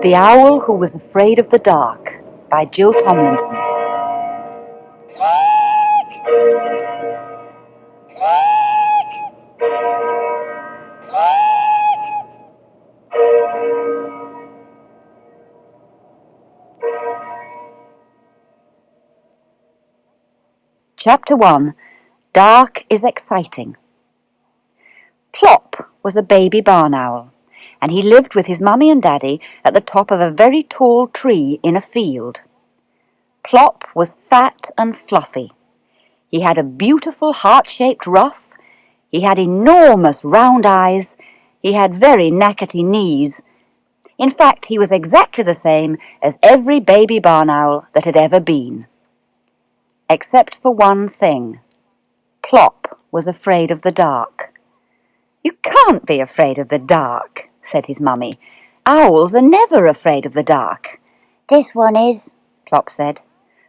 The Owl Who Was Afraid of the Dark by Jill Tomlinson. Chapter 1. Dark is Exciting. Plop was a baby barn owl, and he lived with his mummy and daddy at the top of a very tall tree in a field. Plop was fat and fluffy. He had a beautiful heart-shaped ruff. He had enormous round eyes. He had very knackety knees. In fact, he was exactly the same as every baby barn owl that had ever been. Except for one thing. Plop was afraid of the dark. "You can't be afraid of the dark," said his mummy. "Owls are never afraid of the dark." "This one is," Plop said.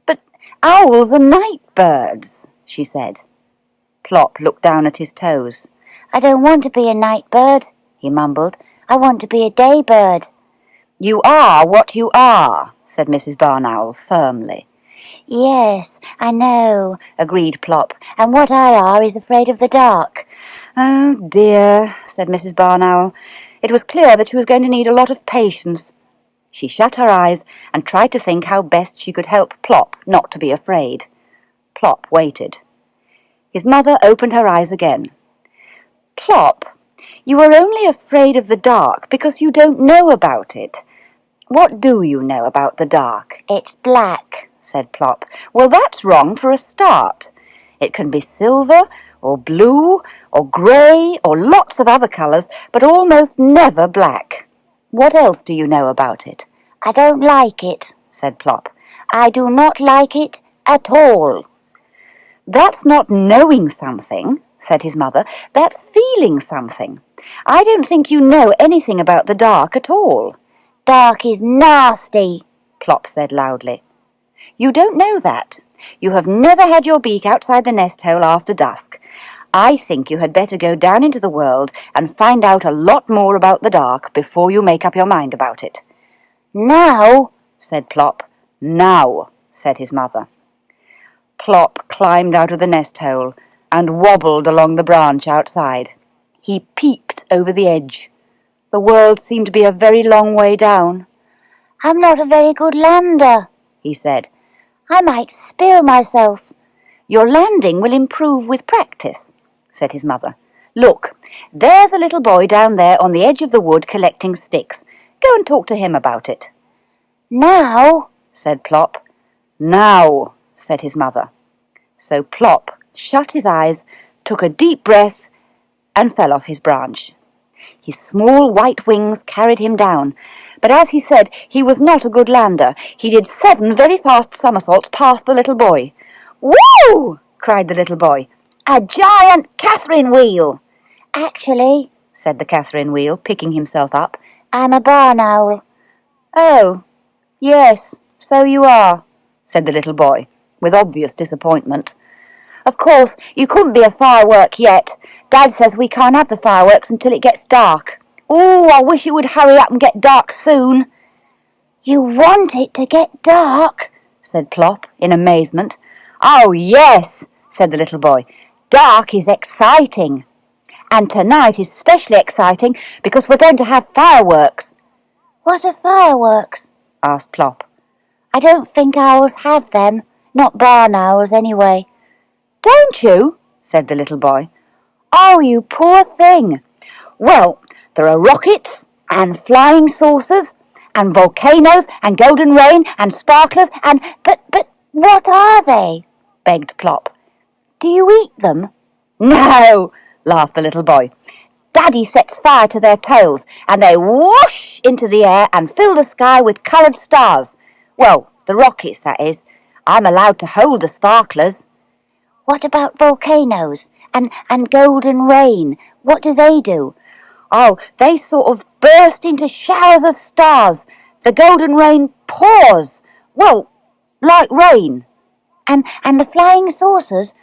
"But owls are night birds," she said. Plop looked down at his toes. "I don't want to be a night bird," he mumbled. "I want to be a day bird." "You are what you are," said Mrs. Barn Owl firmly. "Yes, I know," agreed Plop, "and what I are is afraid of the dark." "Oh dear," said Mrs. Barn Owl. It was clear that she was going to need a lot of patience. She shut her eyes and tried to think how best she could help Plop not to be afraid. Plop waited. His mother opened her eyes again. "Plop, you are only afraid of the dark because you don't know about it. What do you know about the dark?" "It's black," said Plop. "Well, that's wrong for a start. It can be silver or blue or grey or lots of other colours, but almost never black. What else do you know about it?" "I don't like it," said Plop. "I do not like it at all." "That's not knowing something," said his mother. "That's feeling something. I don't think you know anything about the dark at all." "Dark is nasty," Plop said loudly. "You don't know that. You have never had your beak outside the nest hole after dusk. I think you had better go down into the world and find out a lot more about the dark before you make up your mind about it." "Now," said Plop. "Now," said his mother. Plop climbed out of the nest hole and wobbled along the branch outside. He peeped over the edge. The world seemed to be a very long way down. "I'm not a very good lander," he said. "I might spill myself." "Your landing will improve with practice," said his mother. "Look, there's a little boy down there on the edge of the wood collecting sticks. Go and talk to him about it." "Now," said Plop. "Now," said his mother. So Plop shut his eyes, took a deep breath, and fell off his branch. His small white wings carried him down, but as he said he was not a good lander, he did 7 very fast somersaults past the little boy. "Woo!" cried the little boy. "A giant Catherine wheel!" "Actually," said the Catherine wheel, picking himself up, "I'm a barn owl." "Oh, yes, so you are," said the little boy, with obvious disappointment. "Of course, you couldn't be a firework yet. Dad says we can't have the fireworks until it gets dark. Oh, I wish it would hurry up and get dark soon." "You want it to get dark?" said Plop, in amazement. "Oh, yes," said the little boy. "Dark is exciting. And tonight is especially exciting because we're going to have fireworks." "What are fireworks?" asked Plop. "I don't think owls have them. Not barn owls, anyway." "Don't you?" said the little boy. "Oh, you poor thing. Well, there are rockets and flying saucers and volcanoes and golden rain and sparklers and—" But what are they?" begged Plop. "Do you eat them?" "No," laughed the little boy. "Daddy sets fire to their tails, and they whoosh into the air and fill the sky with coloured stars. Well, the rockets, that is. I'm allowed to hold the sparklers." "What about volcanoes and golden rain? What do they do?" "Oh, they sort of burst into showers of stars. The golden rain pours. Well, like rain." And the flying saucers?"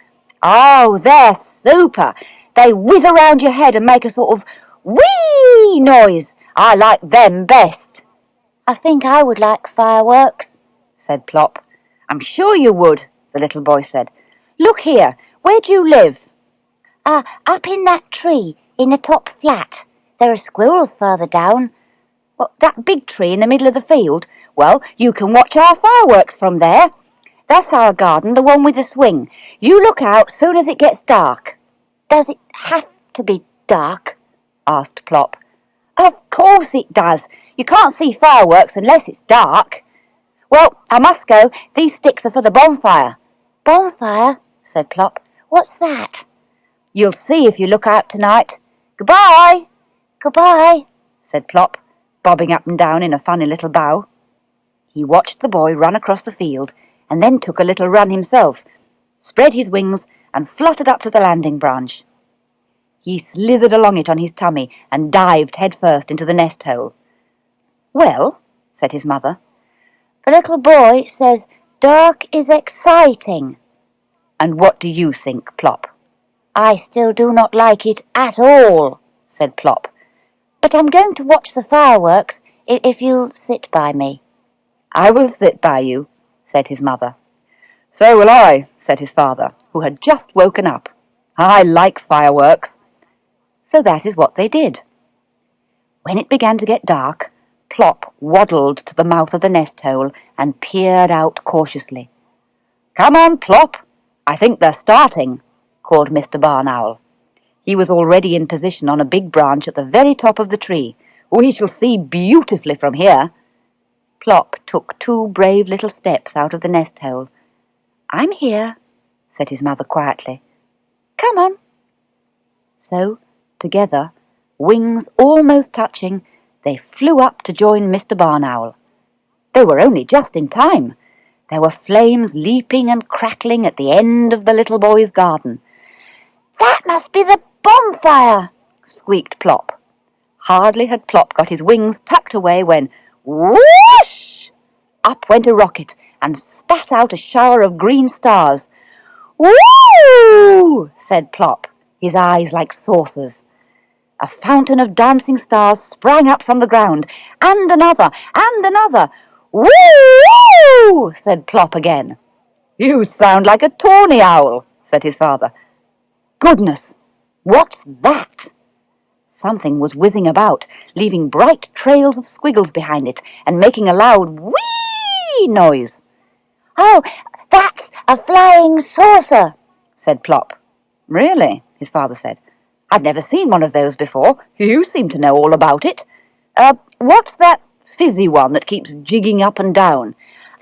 "Oh, they're super. They whiz around your head and make a sort of whee noise. I like them best." I think I would like fireworks, said Plop. I'm sure you would, the little boy said. Look here, where do you live? Up in that tree, in the top flat. There are squirrels further down. What, that big tree in the middle of the field? Well, you can watch our fireworks from there. That's our garden, the one with the swing. You look out soon as it gets dark. Does it have to be dark? Asked Plop. Of course it does. You can't see fireworks unless it's dark. Well, I must go. These sticks are for the bonfire. Bonfire? Said Plop. What's that? You'll see if you look out tonight. Goodbye. Goodbye, said Plop, bobbing up and down in a funny little bow. He watched the boy run across the field and then took a little run himself, spread his wings and fluttered up to the landing branch. He slithered along it on his tummy and dived headfirst into the nest hole. Well, said his mother, the little boy says dark is exciting. And what do you think, Plop? I still do not like it at all, said Plop. But I'm going to watch the fireworks if you'll sit by me. I will sit by you, said his mother. So will I, said his father, who had just woken up. I like fireworks. So that is what they did. When it began to get dark, Plop waddled to the mouth of the nest hole and peered out cautiously. Come on, Plop, I think they're starting, called Mr. Barn Owl. He was already in position on a big branch at the very top of the tree. We shall see beautifully from here. Plop took 2 brave little steps out of the nest hole. I'm here, said his mother quietly. Come on. So, together, wings almost touching, they flew up to join Mr. Barn Owl. They were only just in time. There were flames leaping and crackling at the end of the little boy's garden. That must be the bonfire, squeaked Plop. Hardly had Plop got his wings tucked away when, whoosh! Up went a rocket and spat out a shower of green stars. Woo! said Plop, his eyes like saucers. A fountain of dancing stars sprang up from the ground, and another, and another. Woo! said Plop again. You sound like a tawny owl, said his father. Goodness, what's that? Something was whizzing about, leaving bright trails of squiggles behind it, and making a loud whee noise. Oh, that's a flying saucer, said Plop. Really? His father said. I've never seen one of those before. You seem to know all about it. What's that fizzy one that keeps jigging up and down?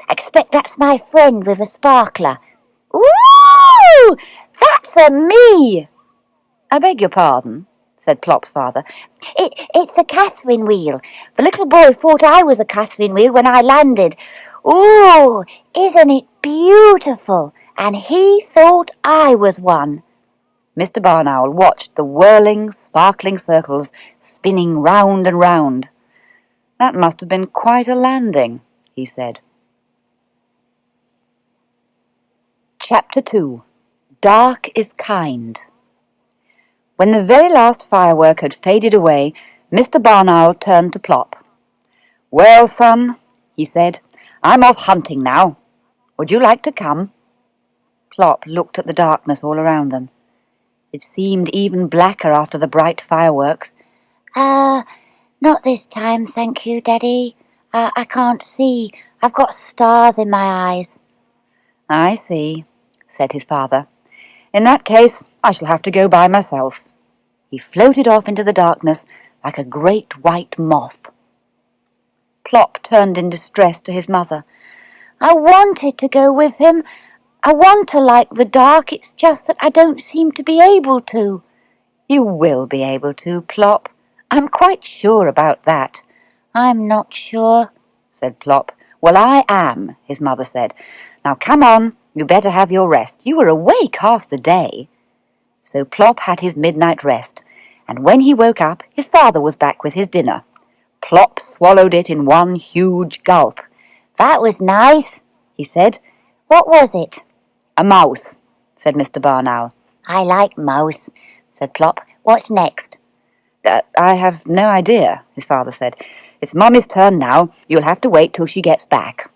Expect that's my friend with a sparkler. Woo! That's a me! I beg your pardon, said Plop's father. It's a Catherine wheel. The little boy thought I was a Catherine wheel when I landed. Ooh, isn't it beautiful? And he thought I was one. Mr. Barn Owl watched the whirling, sparkling circles spinning round and round. That must have been quite a landing, he said. Chapter 2. Dark is Kind. When the very last firework had faded away, Mr. Barn Owl turned to Plop. Well, son, he said, I'm off hunting now. Would you like to come? Plop looked at the darkness all around them. It seemed even blacker after the bright fireworks. Not this time, thank you, Daddy. I can't see. I've got stars in my eyes. I see, said his father. In that case, I shall have to go by myself. He floated off into the darkness like a great white moth. Plop turned in distress to his mother. I wanted to go with him. I want to like the dark. It's just that I don't seem to be able to. You will be able to, Plop. I'm quite sure about that. I'm not sure, said Plop. Well, I am, his mother said. Now come on, you better have your rest. You were awake half the day. So Plop had his midnight rest, and when he woke up, his father was back with his dinner. Plop swallowed it in one huge gulp. That was nice, he said. What was it? A mouse, said Mr. Barn Owl. I like mouse, said Plop. What's next? I have no idea, his father said. It's Mummy's turn now. You'll have to wait till she gets back.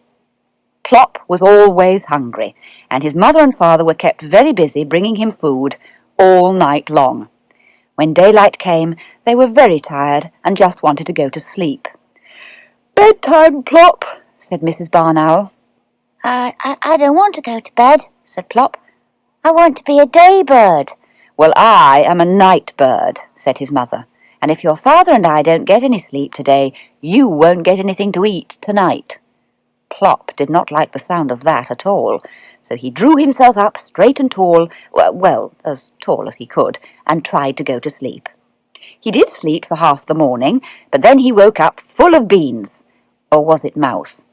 Plop was always hungry, and his mother and father were kept very busy bringing him food all night long. When daylight came, they were very tired and just wanted to go to sleep. "Bedtime, Plop," said Mrs. Barn Owl. I don't want to go to bed," said Plop. "I want to be a day bird." "Well, I am a night bird," said his mother, "and if your father and I don't get any sleep today, you won't get anything to eat tonight." Plop did not like the sound of that at all, so he drew himself up straight and tall, well, as tall as he could, and tried to go to sleep. He did sleep for half the morning, but then he woke up full of beans, or was it mouse,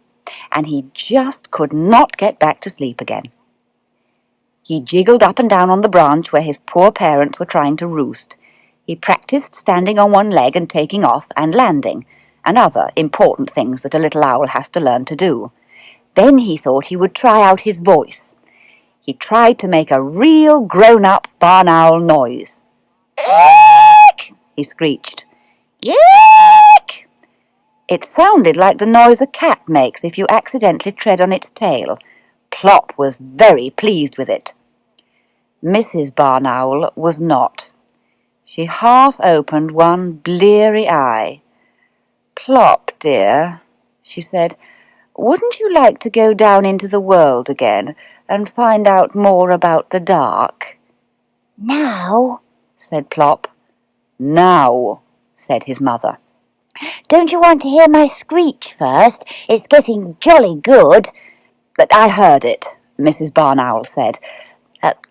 and he just could not get back to sleep again. He jiggled up and down on the branch where his poor parents were trying to roost. He practiced standing on one leg and taking off and landing, and other important things that a little owl has to learn to do. Then he thought he would try out his voice. He tried to make a real grown-up barn owl noise. "Eek!" he screeched. "Eek!" It sounded like the noise a cat makes if you accidentally tread on its tail. Plop was very pleased with it. Mrs. Barn Owl was not. She half opened one bleary eye. "Plop, dear," she said, "wouldn't you like to go down into the world again and find out more about the dark?" "Now?" said Plop. "Now," said his mother. "Don't you want to hear my screech first? It's getting jolly good." "But I heard it," Mrs. Barn Owl said.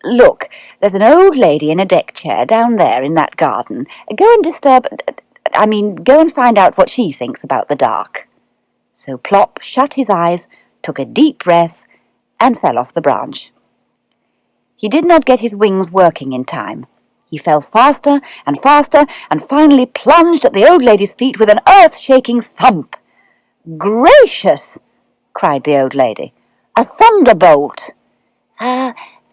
"Look, there's an old lady in a deck chair down there in that garden. Go and find out what she thinks about the dark." So Plop shut his eyes, took a deep breath, and fell off the branch. He did not get his wings working in time. He fell faster and faster, and finally plunged at the old lady's feet with an earth-shaking thump. "Gracious!" cried the old lady. "A thunderbolt!"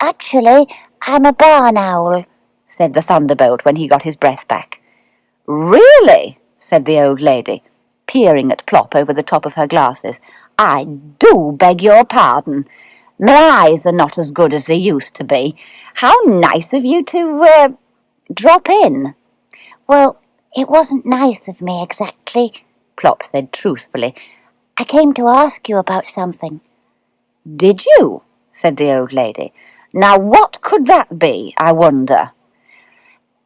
Actually, I'm a barn owl," said the thunderbolt when he got his breath back. "Really?" said the old lady, peering at Plop over the top of her glasses. "I do beg your pardon. My eyes are not as good as they used to be. How nice of you to, drop in." "Well, it wasn't nice of me exactly," Plop said truthfully. "I came to ask you about something." "Did you?" said the old lady. "Now what could that be, I wonder?"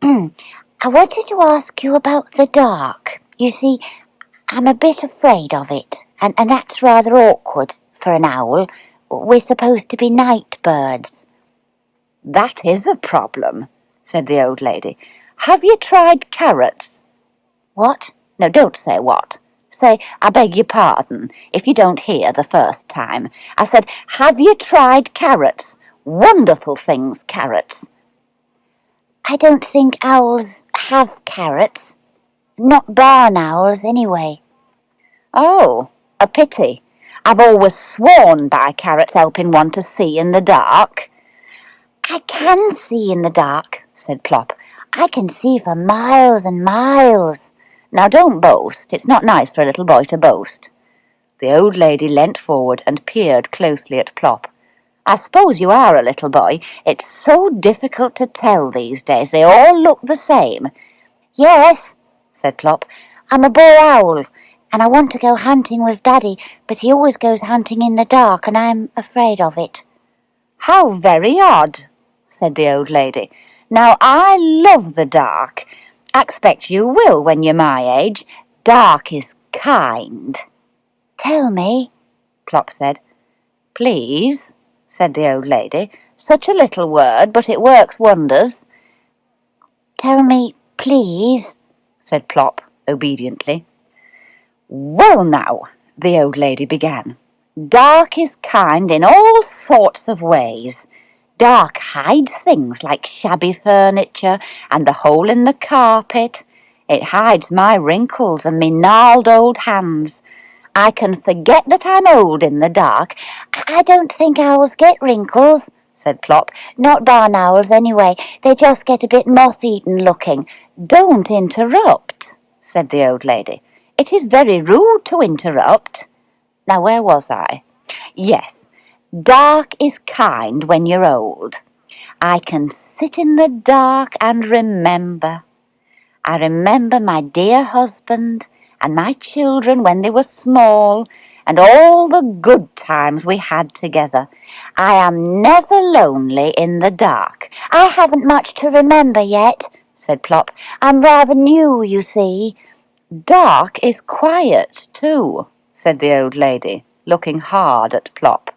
"I wanted to ask you about the dark. You see, I'm a bit afraid of it, and that's rather awkward for an owl. We're supposed to be night birds." "That is a problem," said the old lady. "Have you tried carrots?" "What?" No, don't say what. Say, "I beg your pardon," if you don't hear the first time. I said, "Have you tried carrots? Wonderful things, carrots." "I don't think owls have carrots. Not barn owls, anyway." "Oh, a pity. I've always sworn by carrots helping one to see in the dark." "I can see in the dark," said Plop. "I can see for miles and miles." "Now don't boast. It's not nice for a little boy to boast." The old lady leant forward and peered closely at Plop. "I suppose you are a little boy. It's so difficult to tell these days. They all look the same." "Yes," said Plop. "I'm a boy owl, and I want to go hunting with Daddy, but he always goes hunting in the dark, and I'm afraid of it." "How very odd," said the old lady. "Now, I love the dark. I expect you will when you're my age. Dark is kind." "Tell me," Plop said. "Please," said the old lady. "Such a little word, but it works wonders." "Tell me, please," said Plop, obediently. "Well now," the old lady began, "dark is kind in all sorts of ways. Dark hides things like shabby furniture and the hole in the carpet. It hides my wrinkles and me gnarled old hands. I can forget that I'm old in the dark." "I don't think owls get wrinkles," said Plop. Not barn owls, anyway. They just get a bit moth-eaten looking. Don't interrupt, said the old lady. It is very rude to interrupt. Now, where was I? Yes, dark is kind when you're old. I can sit in the dark and remember. I remember my dear husband and my children when they were small, and all the good times we had together. I am never lonely in the dark. I haven't much to remember yet, said Plop. I'm rather new, you see. Dark is quiet, too, said the old lady, looking hard at Plop.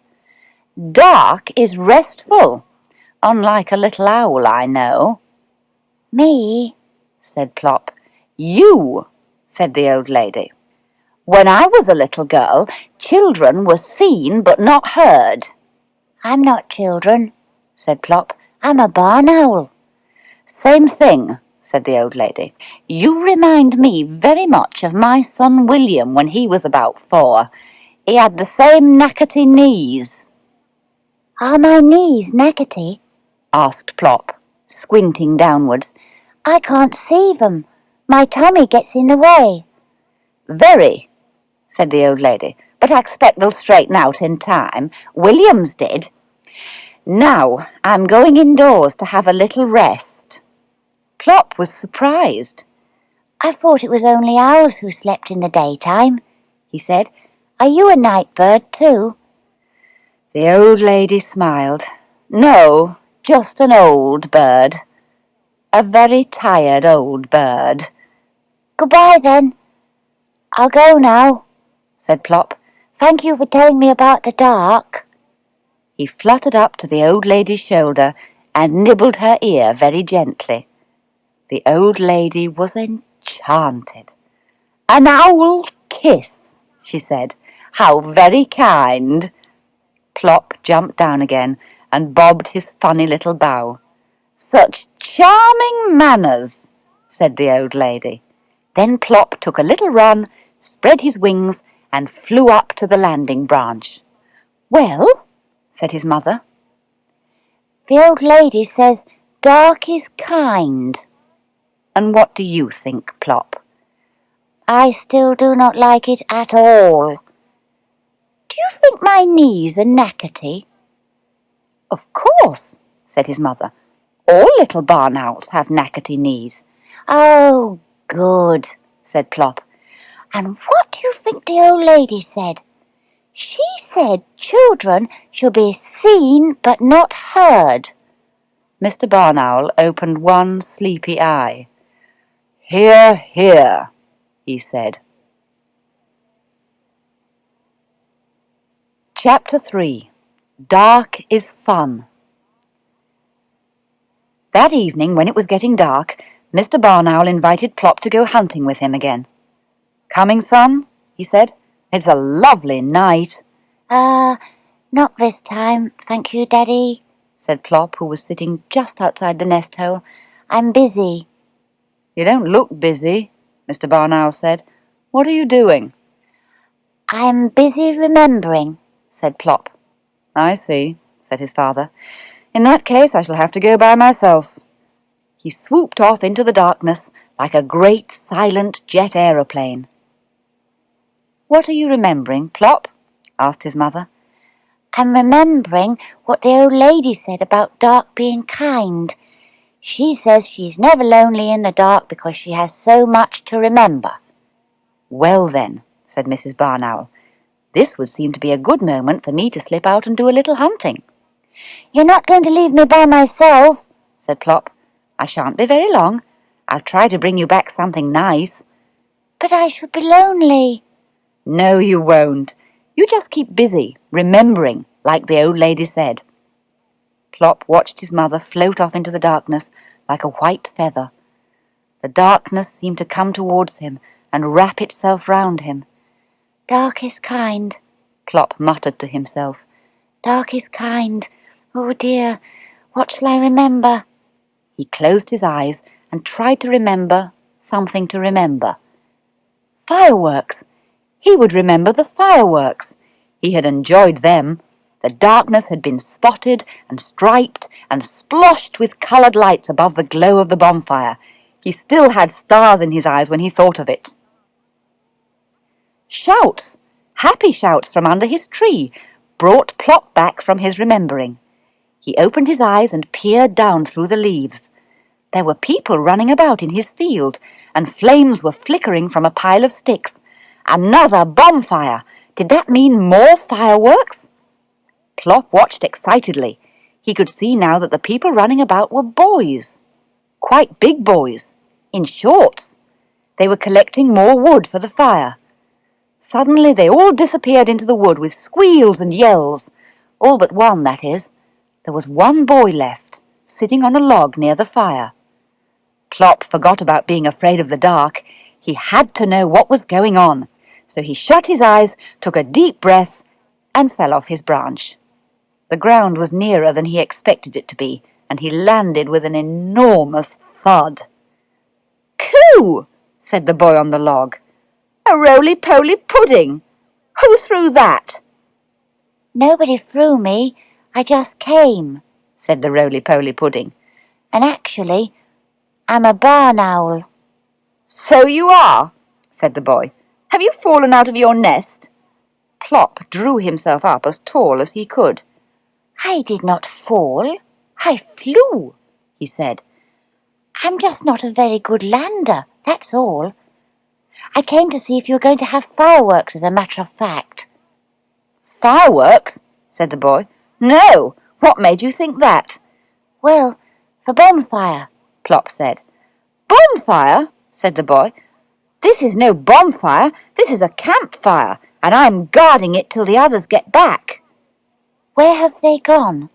Dark is restful, unlike a little owl I know. Me? Said Plop. You, said the old lady. When I was a little girl, children were seen but not heard. I'm not children, said Plop. I'm a barn owl. Same thing, said the old lady. You remind me very much of my son William when he was about 4. He had the same knackety knees. Are my knees knackety? Asked Plop, squinting downwards. I can't see them. My tummy gets in the way. Very, said the old lady, but I expect they'll straighten out in time. William's did. Now I'm going indoors to have a little rest. Plop was surprised. I thought it was only owls who slept in the daytime, he said. Are you a night bird too? The old lady smiled. No, just an old bird. A very tired old bird. Goodbye, then. I'll go now, said Plop. Thank you for telling me about the dark. He fluttered up to the old lady's shoulder and nibbled her ear very gently. The old lady was enchanted. An owl kiss, she said. How very kind. Plop jumped down again and bobbed his funny little bow. Such charming manners, said the old lady. Then Plop took a little run, spread his wings, and flew up to the landing branch. Well, said his mother. The old lady says dark is kind. And what do you think, Plop? I still do not like it at all. Do you think my knees are knackety? Of course, said his mother. All little barn owls have knackety knees. Oh, good, said Plop. And what do you think the old lady said? She said children should be seen but not heard. Mr. Barn Owl opened one sleepy eye. Hear, hear, he said. Chapter 3. Dark is Fun. That evening, when it was getting dark, Mr. Barn Owl invited Plop to go hunting with him again. Coming, son? He said. It's a lovely night. Not this time, thank you, Daddy, said Plop, who was sitting just outside the nest hole. I'm busy. You don't look busy, Mr. Barn Owl said. What are you doing? I'm busy remembering, said Plop. I see, said his father. In that case, I shall have to go by myself. He swooped off into the darkness like a great silent jet aeroplane. What are you remembering, Plop? Asked his mother. I'm remembering what the old lady said about dark being kind. She says she's never lonely in the dark because she has so much to remember. Well then, said Mrs. Barn Owl, this would seem to be a good moment for me to slip out and do a little hunting. You're not going to leave me by myself, said Plop. I shan't be very long. I'll try to bring you back something nice. But I should be lonely. No, you won't. You just keep busy, remembering, like the old lady said. Plop watched his mother float off into the darkness like a white feather. The darkness seemed to come towards him and wrap itself round him. Dark is kind, Plop muttered to himself. Dark is kind. Oh dear, what shall I remember? He closed his eyes and tried to remember something to remember. Fireworks! He would remember the fireworks. He had enjoyed them. The darkness had been spotted and striped and sploshed with coloured lights above the glow of the bonfire. He still had stars in his eyes when he thought of it. Shouts, happy shouts from under his tree, brought Plop back from his remembering. He opened his eyes and peered down through the leaves. There were people running about in his field, and flames were flickering from a pile of sticks. Another bonfire! Did that mean more fireworks? Plop watched excitedly. He could see now that the people running about were boys. Quite big boys, in shorts. They were collecting more wood for the fire. Suddenly they all disappeared into the wood with squeals and yells. All but one, that is. There was one boy left, sitting on a log near the fire. Plop forgot about being afraid of the dark. He had to know what was going on. So he shut his eyes, took a deep breath, and fell off his branch. The ground was nearer than he expected it to be, and he landed with an enormous thud. "Coo!" said the boy on the log. "A roly-poly pudding! Who threw that?" "Nobody threw me. I just came," said the roly-poly pudding. "and actually, I'm a barn owl." "So you are," said the boy. "Have you fallen out of your nest?" Plop drew himself up as tall as he could. "I did not fall. I flew," he said. "I'm just not a very good lander, that's all. I came to see if you were going to have fireworks, as a matter of fact." "Fireworks?" said the boy. "No! What made you think that?" "Well, the bonfire," Plop said. "Bonfire?" said the boy. "This is no bonfire. This is a campfire, and I'm guarding it till the others get back." "Where have they gone?"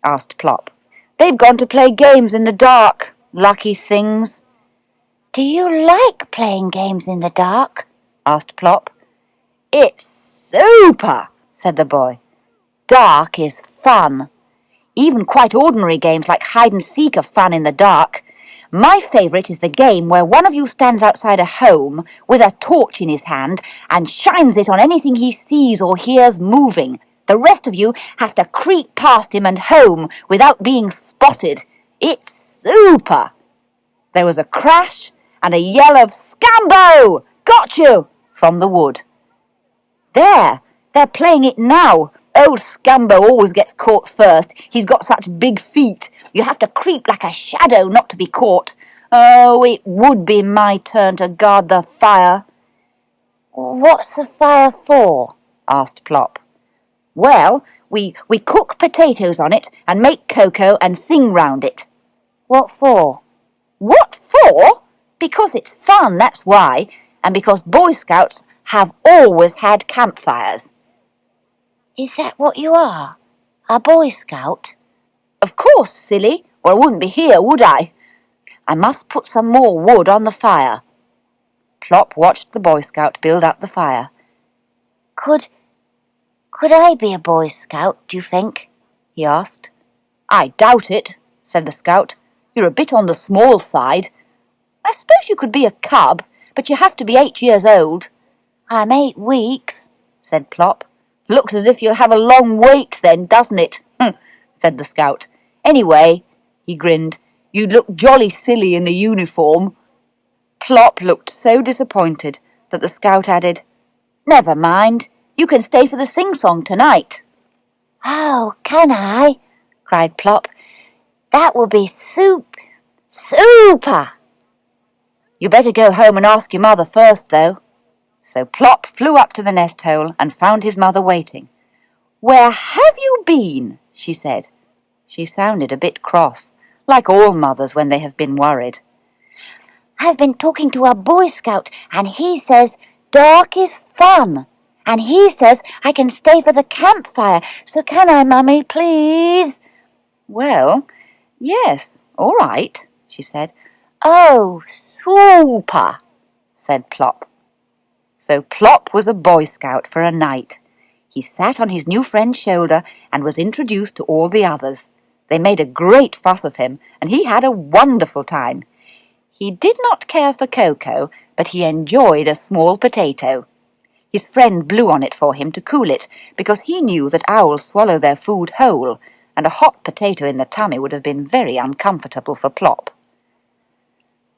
asked Plop. "They've gone to play games in the dark. Lucky things." "Do you like playing games in the dark?" asked Plop. "It's super," said the boy. "Dark is fun. Even quite ordinary games like hide-and-seek are fun in the dark. My favourite is the game where one of you stands outside a home with a torch in his hand and shines it on anything he sees or hears moving. The rest of you have to creep past him and home without being spotted. It's super." There was a crash and a yell of "Scambo! Got you!" from the wood. They're playing it now. Old Scambo always gets caught first. He's got such big feet. You have to creep like a shadow not to be caught. Oh, it would be my turn to guard the fire. "What's the fire for?" asked Plop. "Well, we cook potatoes on it and make cocoa and sing round it." "What for?" "What for? Because it's fun, that's why, and because Boy Scouts have always had campfires." "Is that what you are? A Boy Scout?" "Of course, silly, or I wouldn't be here, would I? I must put some more wood on the fire." Plop watched the Boy Scout build up the fire. Could I be a Boy Scout, do you think?" he asked. "I doubt it," said the Scout. "You're a bit on the small side. I suppose you could be a cub, but you have to be 8 years old." "I'm 8 weeks," said Plop. "Looks as if you'll have a long wait then, doesn't it?" said the Scout. "Anyway," he grinned, "you'd look jolly silly in the uniform." Plop looked so disappointed that the Scout added, "Never mind, you can stay for the sing-song tonight." "Oh, can I?" cried Plop. "That would be super!" "You better go home and ask your mother first, though." So Plop flew up to the nest hole and found his mother waiting. "Where have you been?" she said. She sounded a bit cross, like all mothers when they have been worried. "I've been talking to a Boy Scout, and he says dark is fun. And he says I can stay for the campfire. So can I, Mummy, please?" "Well, yes, all right," she said. "Oh, super!" said Plop. So Plop was a Boy Scout for a night. He sat on his new friend's shoulder and was introduced to all the others. They made a great fuss of him, and he had a wonderful time. He did not care for cocoa, but he enjoyed a small potato. His friend blew on it for him to cool it, because he knew that owls swallow their food whole, and a hot potato in the tummy would have been very uncomfortable for Plop.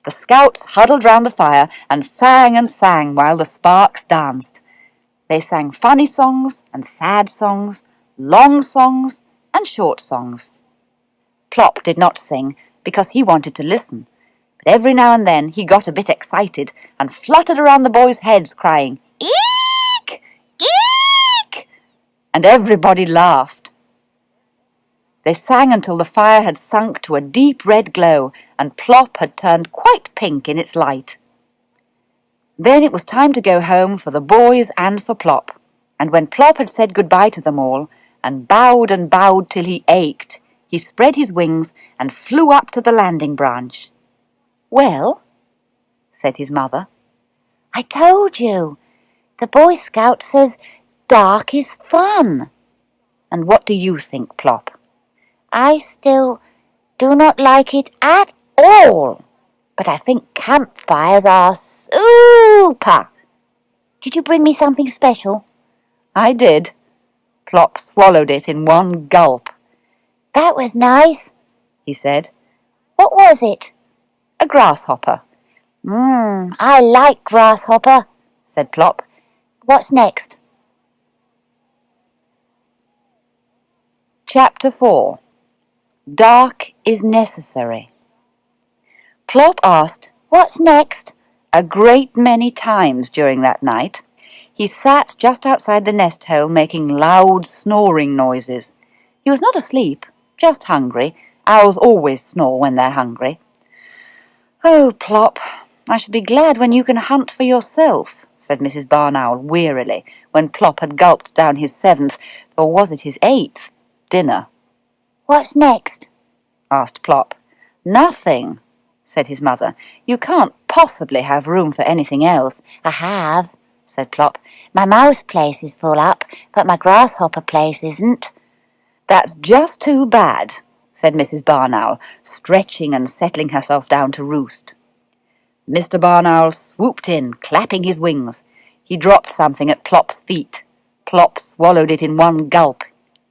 The scouts huddled round the fire and sang while the sparks danced. They sang funny songs and sad songs, long songs and short songs. Plop did not sing because he wanted to listen, but every now and then he got a bit excited and fluttered around the boys' heads crying, "Eek! Eek!" and everybody laughed. They sang until the fire had sunk to a deep red glow and Plop had turned quite pink in its light. Then it was time to go home for the boys and for Plop, and when Plop had said goodbye to them all, and bowed till he ached, he spread his wings and flew up to the landing branch. "Well," said his mother. I told you. The Boy Scout says dark is fun. "And what do you think, Plop?" I still do not like it at all, but I think campfires are super. Did you bring me something special?" "I did." Plop swallowed it in one gulp. "That was nice," he said. "What was it?" "A grasshopper." I like grasshopper," said Plop. "What's next?" Chapter 4. Dark is necessary. Plop asked, "What's next?" a great many times during that night. He sat just outside the nest hole making loud snoring noises. He was not asleep, just hungry. Owls always snore when they're hungry. "Oh, Plop, I shall be glad when you can hunt for yourself," said Mrs. Barn Owl wearily, when Plop had gulped down his 7th, or was it his 8th, dinner. "What's next?" asked Plop. "Nothing," said his mother. "You can't possibly have room for anything else." "I have," said Plop. "My mouse place is full up, but my grasshopper place isn't." "That's just too bad," said Mrs. Barn Owl, stretching and settling herself down to roost. Mr. Barn Owl swooped in, clapping his wings. He dropped something at Plop's feet. Plop swallowed it in one gulp.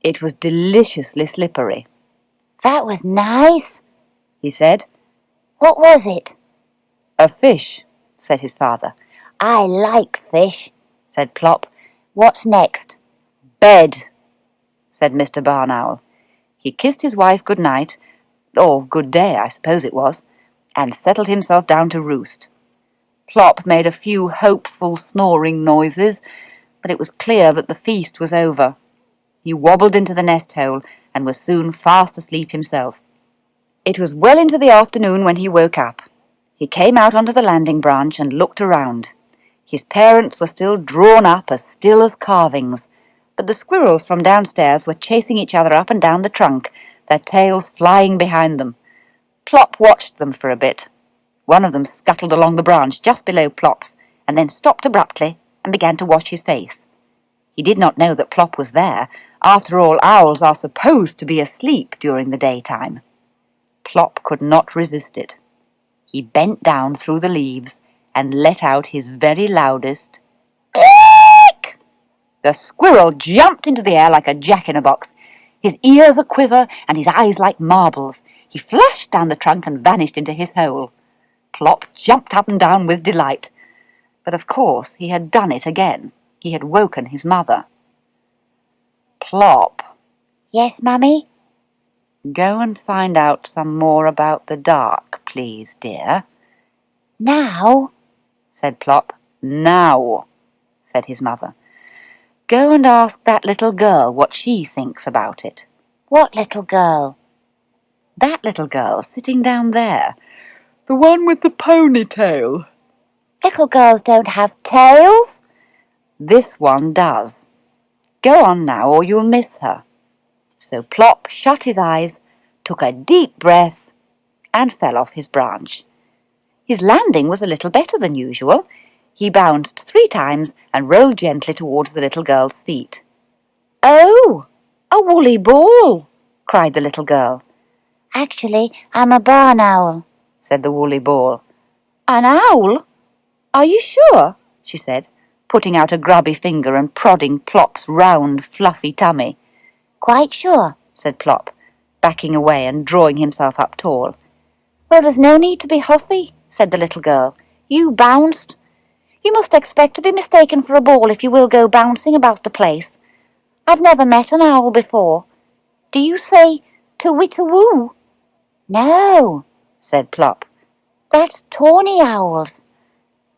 It was deliciously slippery. "That was nice," he said. "What was it?" "A fish," said his father. "I like fish," said Plop. "What's next?" "Bed," said Mr. Barn Owl. He kissed his wife good night, or good day, I suppose it was, and settled himself down to roost. Plop made a few hopeful snoring noises, but it was clear that the feast was over. He wobbled into the nest hole and was soon fast asleep himself. It was well into the afternoon when he woke up. He came out onto the landing branch and looked around. His parents were still drawn up as still as carvings, but the squirrels from downstairs were chasing each other up and down the trunk, their tails flying behind them. Plop watched them for a bit. One of them scuttled along the branch just below Plop's, and then stopped abruptly and began to wash his face. He did not know that Plop was there. After all, owls are supposed to be asleep during the daytime. Plop could not resist it. He bent down through the leaves and let out his very loudest "Eek!" The squirrel jumped into the air like a jack-in-a-box, his ears a quiver and his eyes like marbles. He flashed down the trunk and vanished into his hole. Plop jumped up and down with delight. But of course he had done it again. He had woken his mother. "Plop." "Yes, Mummy?" "Go and find out some more about the dark, please, dear." "Now?" said Plop. "Now," said his mother. "Go and ask that little girl what she thinks about it." "What little girl?" "That little girl sitting down there. The one with the ponytail." "Little girls don't have tails." "This one does. Go on now, or you'll miss her." So Plop shut his eyes, took a deep breath, and fell off his branch. His landing was a little better than usual. He bounced 3 times and rolled gently towards the little girl's feet. "Oh, a woolly ball!" cried the little girl. "Actually, I'm a barn owl," said the woolly ball. "An owl? Are you sure?" she said. putting out a grubby finger and prodding Plop's round, fluffy tummy. "Quite sure," said Plop, backing away and drawing himself up tall. "Well, there's no need to be huffy," said the little girl. "You bounced. You must expect to be mistaken for a ball if you will go bouncing about the place. I've never met an owl before. Do you say to-wit-a-woo?" "No," said Plop. "That's tawny owls."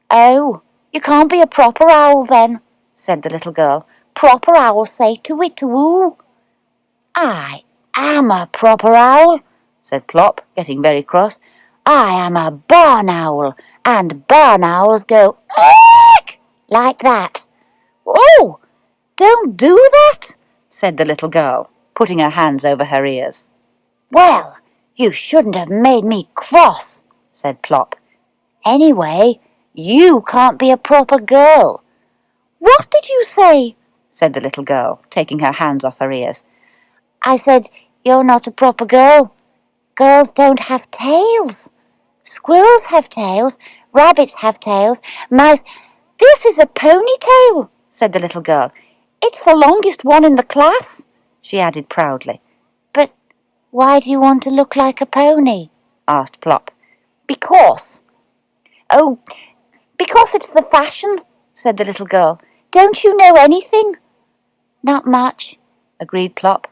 "Oh, you can't be a proper owl then," said the little girl. "Proper owls say to-wit-a-woo." "I am a proper owl," said Plop, getting very cross. "I am a barn owl, and barn owls go eek like that." "Oh, don't do that," said the little girl, putting her hands over her ears. "Well, you shouldn't have made me cross," said Plop. "Anyway, you can't be a proper girl." "What did you say?" said the little girl, taking her hands off her ears. "I said you're not a proper girl. Girls don't have tails. Squirrels have tails, rabbits have tails, mice—" "This is a ponytail," said the little girl. "It's the longest one in the class," she added proudly. "But why do you want to look like a pony?" asked Plop. "Because." "Oh, because it's the fashion," said the little girl. "Don't you know anything?" "Not much," agreed Plop.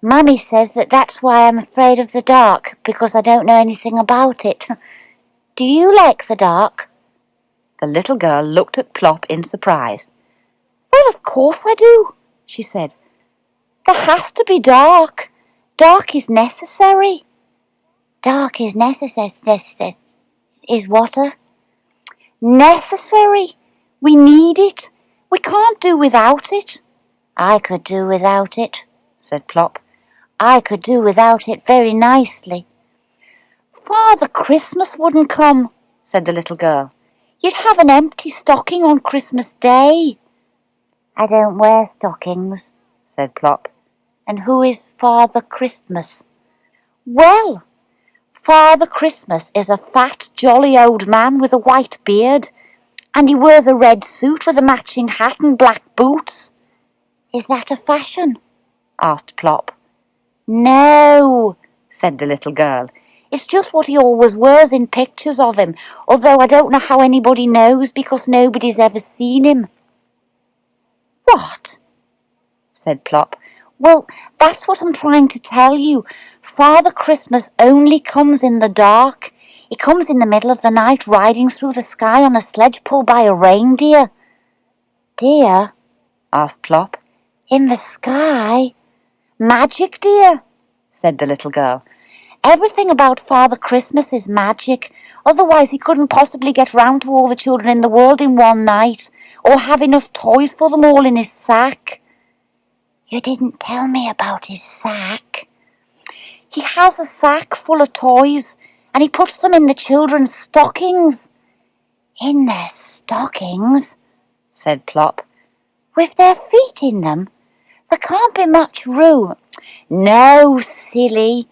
"Mummy says that's why I'm afraid of the dark, because I don't know anything about it. Do you like the dark?" The little girl looked at Plop in surprise. "Well, of course I do," she said. "There has to be dark. Dark is necessary." "Dark is necessary. Is water?" "Necessary. We need it. We can't do without it." "I could do without it," said Plop. "I could do without it very nicely." "Father Christmas wouldn't come," said the little girl. "You'd have an empty stocking on Christmas Day." "I don't wear stockings," said Plop. "And who is Father Christmas?" "Well, Father Christmas is a fat, jolly old man with a white beard, and he wears a red suit with a matching hat and black boots." "Is that a fashion?" asked Plop. "No," said the little girl. "It's just what he always wears in pictures of him, although I don't know how anybody knows because nobody's ever seen him." "What?" said Plop. "Well, that's what I'm trying to tell you. Father Christmas only comes in the dark. He comes in the middle of the night riding through the sky on a sledge pulled by a reindeer." "Deer?" asked Plop. "In the sky?" "Magic, dear," said the little girl. "Everything about Father Christmas is magic. Otherwise he couldn't possibly get round to all the children in the world in one night, or have enough toys for them all in his sack." "You didn't tell me about his sack." "He has a sack full of toys, and he puts them in the children's stockings." "In their stockings?" said Plop. "With their feet in them? There can't be much room." "No, silly.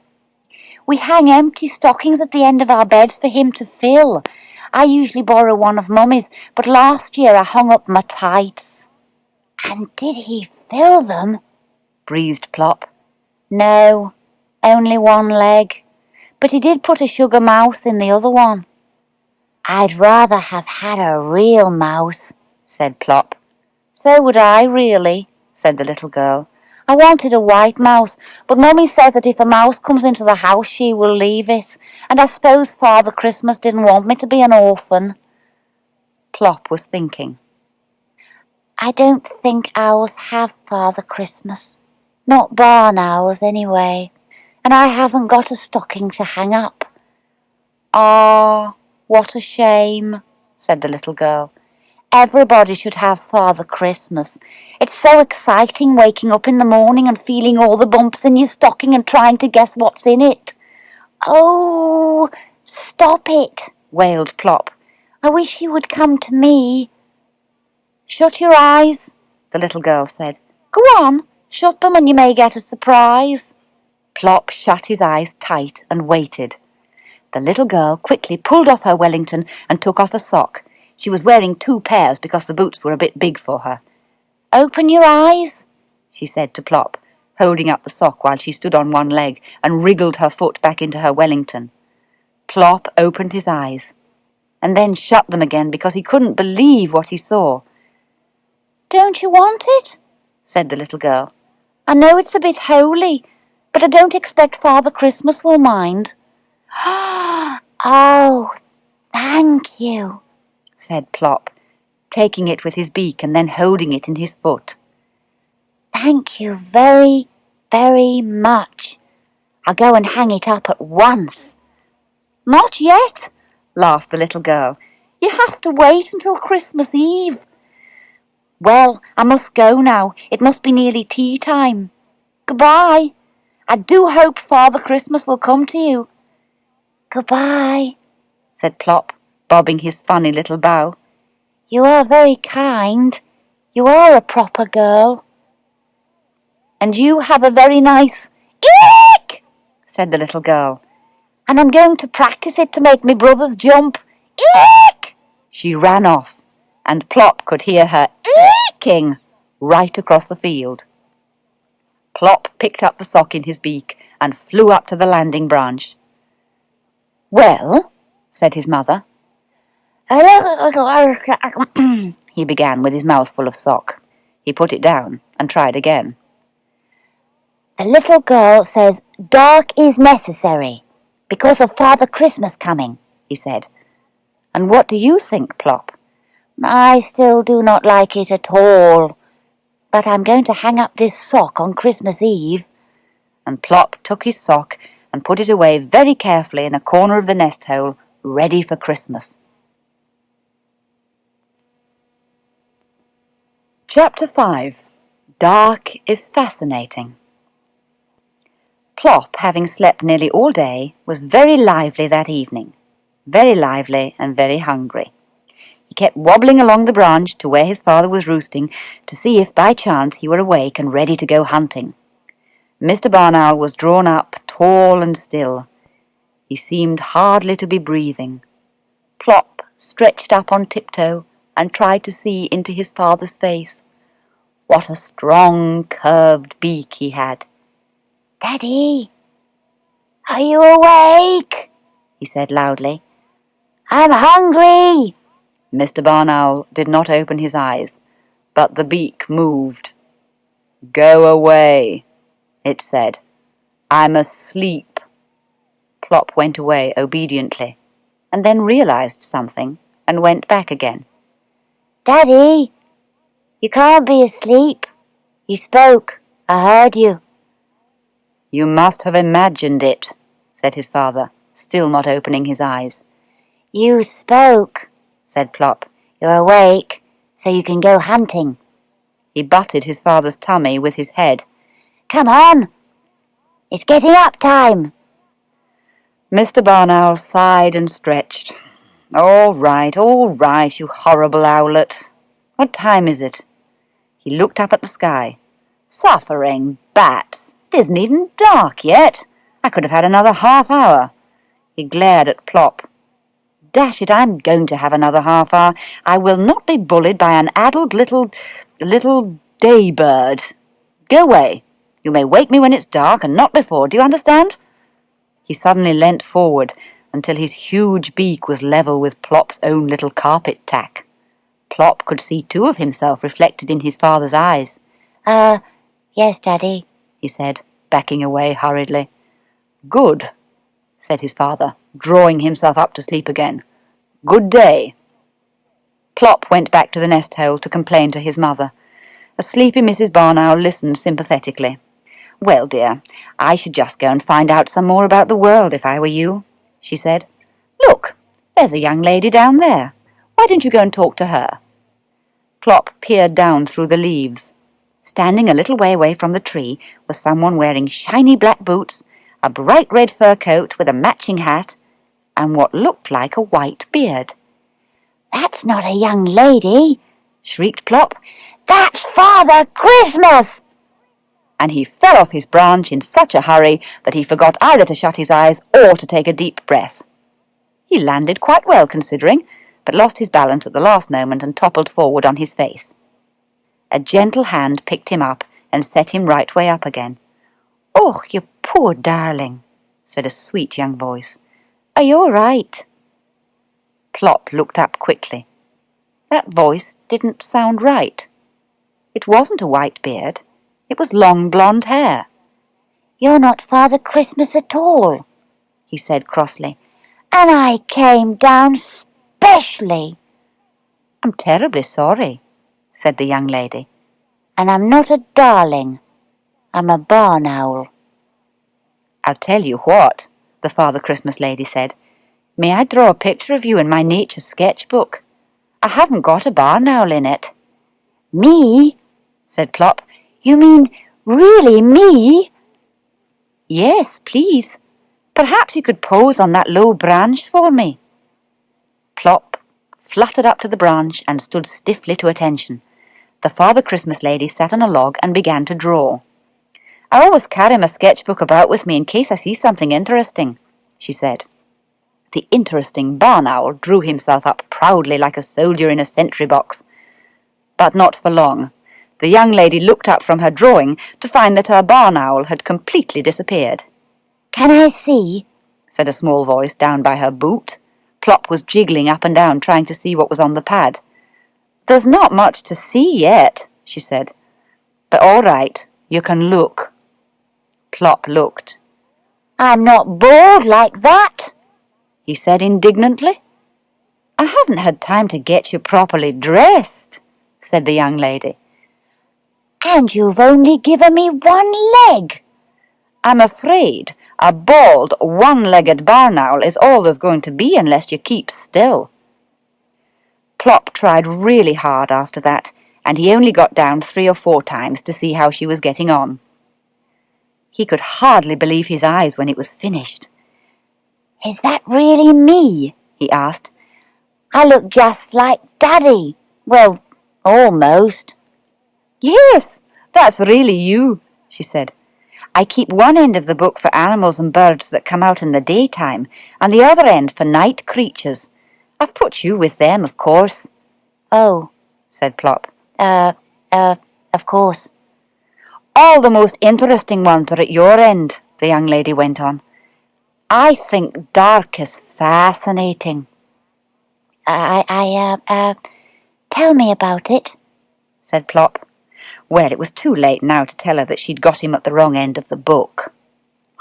We hang empty stockings at the end of our beds for him to fill. I usually borrow one of Mummy's, but last year I hung up my tights." "And did he fill them?" breathed Plop. "No, only one leg, but he did put a sugar mouse in the other one." "I'd rather have had a real mouse," said Plop. "So would I, really," said the little girl. "I wanted a white mouse, but Mummy says that if a mouse comes into the house she will leave it, and I suppose Father Christmas didn't want me to be an orphan." Plop was thinking. "I don't think owls have Father Christmas. Not barn owls, anyway. And I haven't got a stocking to hang up." "Ah, what a shame," said the little girl. "Everybody should have Father Christmas. It's so exciting waking up in the morning and feeling all the bumps in your stocking and trying to guess what's in it." "Oh, stop it," wailed Plop. "I wish you would come to me." "Shut your eyes," the little girl said. "Go on, shut them and you may get a surprise." Plop shut his eyes tight and waited. The little girl quickly pulled off her Wellington and took off a sock. She was wearing 2 pairs because the boots were a bit big for her. "Open your eyes," she said to Plop, holding up the sock while she stood on one leg and wriggled her foot back into her Wellington. Plop opened his eyes, and then shut them again because he couldn't believe what he saw. "Don't you want it?" said the little girl. "I know it's a bit holy, but I don't expect Father Christmas will mind." "Oh, thank you," said Plop, taking it with his beak and then holding it in his foot. "Thank you very, very much. I'll go and hang it up at once." "Not yet," laughed the little girl. "You have to wait until Christmas Eve." "Well, I must go now. It must be nearly tea time. Goodbye. I do hope Father Christmas will come to you." "Goodbye," said Plop, bobbing his funny little bow. "You are very kind. You are a proper girl." "And you have a very nice eek," said the little girl. "And I'm going to practice it to make me brothers jump. Eek!" She ran off, and Plop could hear her eeking right across the field. Plop picked up the sock in his beak and flew up to the landing branch. "Well," said his mother. He began with his mouth full of sock. He put it down and tried again. "The little girl says dark is necessary because of Father Christmas coming," he said. "And what do you think, Plop?" "I still do not like it at all, but I'm going to hang up this sock on Christmas Eve." And Plop took his sock and put it away very carefully in a corner of the nest hole, ready for Christmas. Chapter 5. Dark is Fascinating. Plop, having slept nearly all day, was very lively that evening. Very lively and very hungry. He kept wobbling along the branch to where his father was roosting to see if by chance he were awake and ready to go hunting. Mr. Barn Owl was drawn up, tall and still. He seemed hardly to be breathing. Plop stretched up on tiptoe and tried to see into his father's face. What a strong, curved beak he had. "Daddy, are you awake?" he said loudly. "I'm hungry." Mr. Barn Owl did not open his eyes, but the beak moved. "Go away," it said. "I'm asleep." Plop went away obediently, and then realized something and went back again. "Daddy, you can't be asleep. You spoke. I heard you." "You must have imagined it," said his father, still not opening his eyes. "You spoke," said Plop. "You're awake, so you can go hunting." He butted his father's tummy with his head. "Come on. It's getting up time." Mr. Barn Owl sighed and stretched. All right, you horrible owlet. What time is it?" He looked up at the sky. "Suffering bats! It isn't even dark yet. I could have had another half-hour." He glared at Plop. "Dash it, I'm going to have another half-hour. I will not be bullied by an addled little day bird. Go away. You may wake me when it's dark and not before. Do you understand?" He suddenly leant forward until his huge beak was level with Plop's own little carpet tack. Plop could see too of himself reflected in his father's eyes. Yes, Daddy," he said, backing away hurriedly. "Good," said his father, drawing himself up to sleep again. "Good day." Plop went back to the nest hole to complain to his mother. A sleepy Mrs. Barn Owl listened sympathetically. "Well, dear, I should just go and find out some more about the world if I were you," she said. "Look, there's a young lady down there. Why don't you go and talk to her?" Plop peered down through the leaves. Standing a little way away from the tree was someone wearing shiny black boots, a bright red fur coat with a matching hat, and what looked like a white beard. "That's not a young lady," shrieked Plop. "That's Father Christmas!" And he fell off his branch in such a hurry that he forgot either to shut his eyes or to take a deep breath. He landed quite well considering, but lost his balance at the last moment and toppled forward on his face. A gentle hand picked him up and set him right way up again. "Oh, you poor darling," said a sweet young voice. "Are you all right?" Plop looked up quickly. That voice didn't sound right. It wasn't a white beard. It was long blonde hair. "You're not Father Christmas at all," he said crossly. "And I came down specially." "I'm terribly sorry," said the young lady. "And I'm not a darling. I'm a barn owl." "I'll tell you what," the Father Christmas lady said. "May I draw a picture of you in my nature sketchbook? I haven't got a barn owl in it." "Me?" said Plop. "You mean really me?" "Yes, please. Perhaps you could pose on that low branch for me." Plop fluttered up to the branch and stood stiffly to attention. The Father Christmas lady sat on a log and began to draw. "I always carry my sketchbook about with me in case I see something interesting," she said. The interesting barn owl drew himself up proudly like a soldier in a sentry box. But not for long. The young lady looked up from her drawing to find that her barn owl had completely disappeared. "Can I see?" said a small voice down by her boot. Plop was jiggling up and down trying to see what was on the pad. "There's not much to see yet," she said. "But all right, you can look." Plop looked. "I'm not bored like that," he said indignantly. "I haven't had time to get you properly dressed," said the young lady. "And you've only given me one leg." "I'm afraid a bald, one-legged barn owl is all there's going to be unless you keep still." Plop tried really hard after that, and he only got down 3 or 4 times to see how she was getting on. He could hardly believe his eyes when it was finished. "Is that really me?" he asked. "I look just like Daddy. Well, almost." "Yes, that's really you," she said. "I keep one end of the book for animals and birds that come out in the daytime, and the other end for night creatures. I've put you with them, of course." "Oh," said Plop. Of course." "All the most interesting ones are at your end," the young lady went on. "I think dark is fascinating." Tell me about it," said Plop. Well, it was too late now to tell her that she'd got him at the wrong end of the book.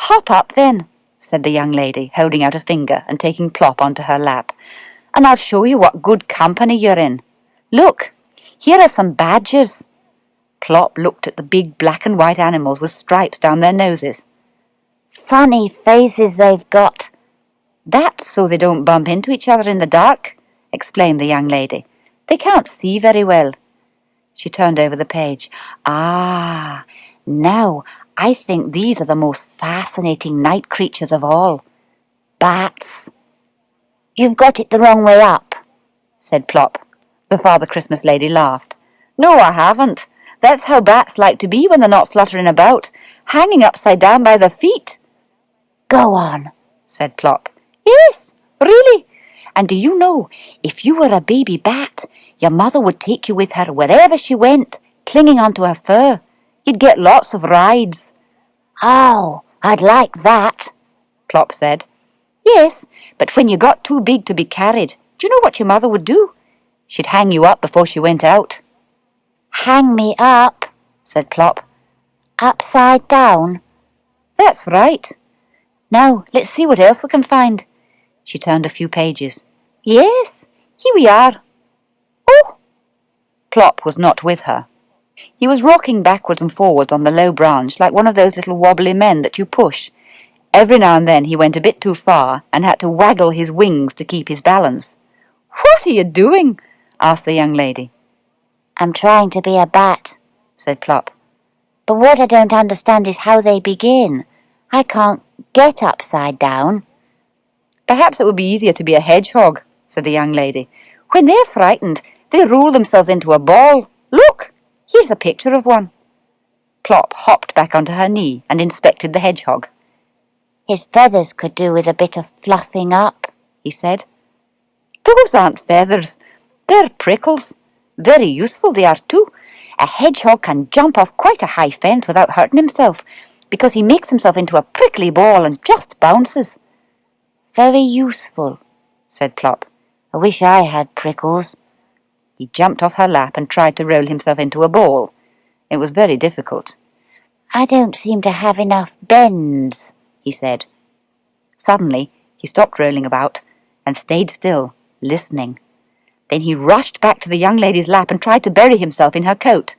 "Hop up then," said the young lady, holding out a finger and taking Plop onto her lap, "and I'll show you what good company you're in. Look, here are some badgers." Plop looked at the big black and white animals with stripes down their noses. "Funny faces they've got." "That's so they don't bump into each other in the dark," explained the young lady. "They can't see very well." She turned over the page. "Ah, now I think these are the most fascinating night creatures of all. Bats." "You've got it the wrong way up," said Plop. The Father Christmas lady laughed. "No, I haven't. That's how bats like to be when they're not fluttering about, hanging upside down by their feet." "Go on," said Plop. "Yes, really. And do you know, if you were a baby bat, your mother would take you with her wherever she went, clinging onto her fur. You'd get lots of rides." "Oh, I'd like that," Plop said. "Yes, but when you got too big to be carried, do you know what your mother would do? She'd hang you up before she went out." "Hang me up," said Plop. "Upside down?" "That's right. Now, let's see what else we can find." She turned a few pages. "Yes, here we are. Oh!" Plop was not with her. He was rocking backwards and forwards on the low branch like one of those little wobbly men that you push. Every now and then he went a bit too far and had to waggle his wings to keep his balance. "What are you doing?" asked the young lady. "I'm trying to be a bat," said Plop. "but what I don't understand is how they begin. I can't get upside down." "Perhaps it would be easier to be a hedgehog," said the young lady. "When they're frightened, they roll themselves into a ball. Look, here's a picture of one." Plop hopped back onto her knee and inspected the hedgehog. "His feathers could do with a bit of fluffing up," he said. Those aren't feathers. They're prickles. Very useful they are too. A hedgehog can jump off quite a high fence without hurting himself, because he makes himself into a prickly ball and just bounces." "Very useful," said Plop. "I wish I had prickles." He jumped off her lap and tried to roll himself into a ball. It was very difficult. "I don't seem to have enough bends," he said. Suddenly he stopped rolling about and stayed still, listening. Then he rushed back to the young lady's lap and tried to bury himself in her coat.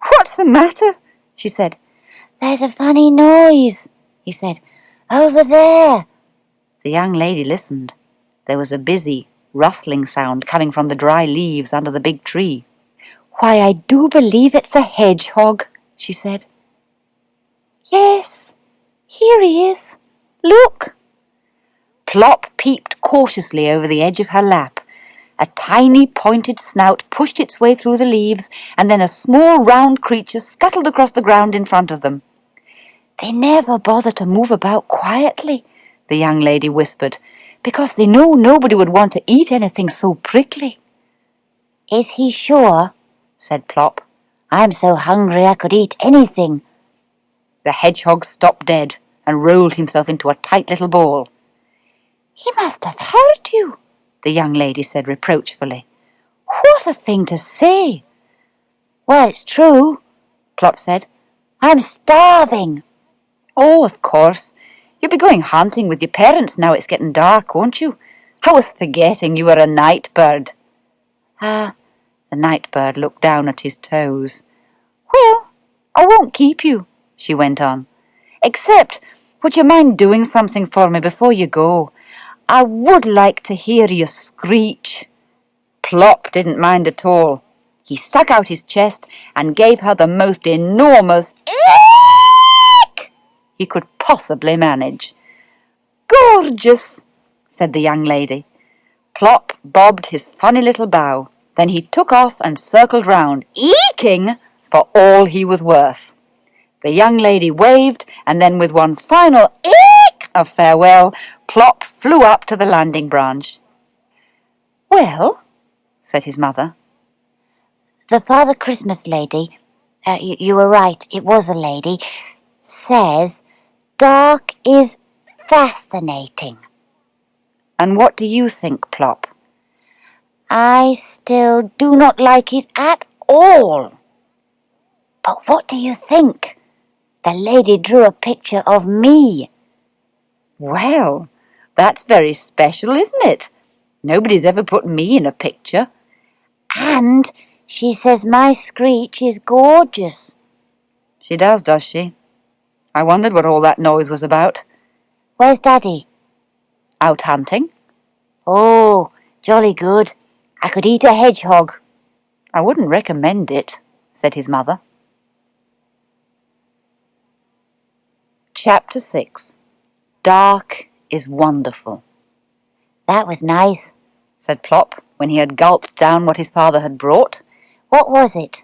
"What's the matter?" she said. "There's a funny noise," he said. "Over there." The young lady listened. There was a busy, rustling sound coming from the dry leaves under the big tree. "Why, I do believe it's a hedgehog," she said. "Yes, here he is. Look." Plop peeped cautiously over the edge of her lap. A tiny pointed snout pushed its way through the leaves, and then a small round creature scuttled across the ground in front of them. "They never bother to move about quietly," the young lady whispered, "because they know nobody would want to eat anything so prickly." "Is he sure?" said Plop. "I'm so hungry I could eat anything." The hedgehog stopped dead and rolled himself into a tight little ball. "He must have hurt you," the young lady said reproachfully. "What a thing to say!" "Well, it's true," Plop said. "I'm starving." "Oh, of course. You'll be going hunting with your parents now it's getting dark, won't you? I was forgetting you were a night bird." "Ah," the night bird looked down at his toes. "Well, I won't keep you," she went on. "Except, would you mind doing something for me before you go? I would like to hear you screech." Plop didn't mind at all. He stuck out his chest and gave her the most enormous eek he could possibly manage. "Gorgeous," said the young lady. Plop bobbed his funny little bow. Then he took off and circled round, eeking for all he was worth. The young lady waved, and then with one final eek of farewell, Plop flew up to the landing branch. "Well," said his mother. "The Father Christmas lady, you were right, it was a lady, says dark is fascinating." "And what do you think, Plop?" "I still do not like it at all." "But what do you think? The lady drew a picture of me." "Well, that's very special, isn't it? Nobody's ever put me in a picture." "And she says my screech is gorgeous." "She does she? I wondered what all that noise was about." "Where's Daddy?" "Out hunting." "Oh, jolly good. I could eat a hedgehog." "I wouldn't recommend it," said his mother. Chapter 6. Dark is Wonderful. "That was nice," said Plop when he had gulped down what his father had brought. "What was it?"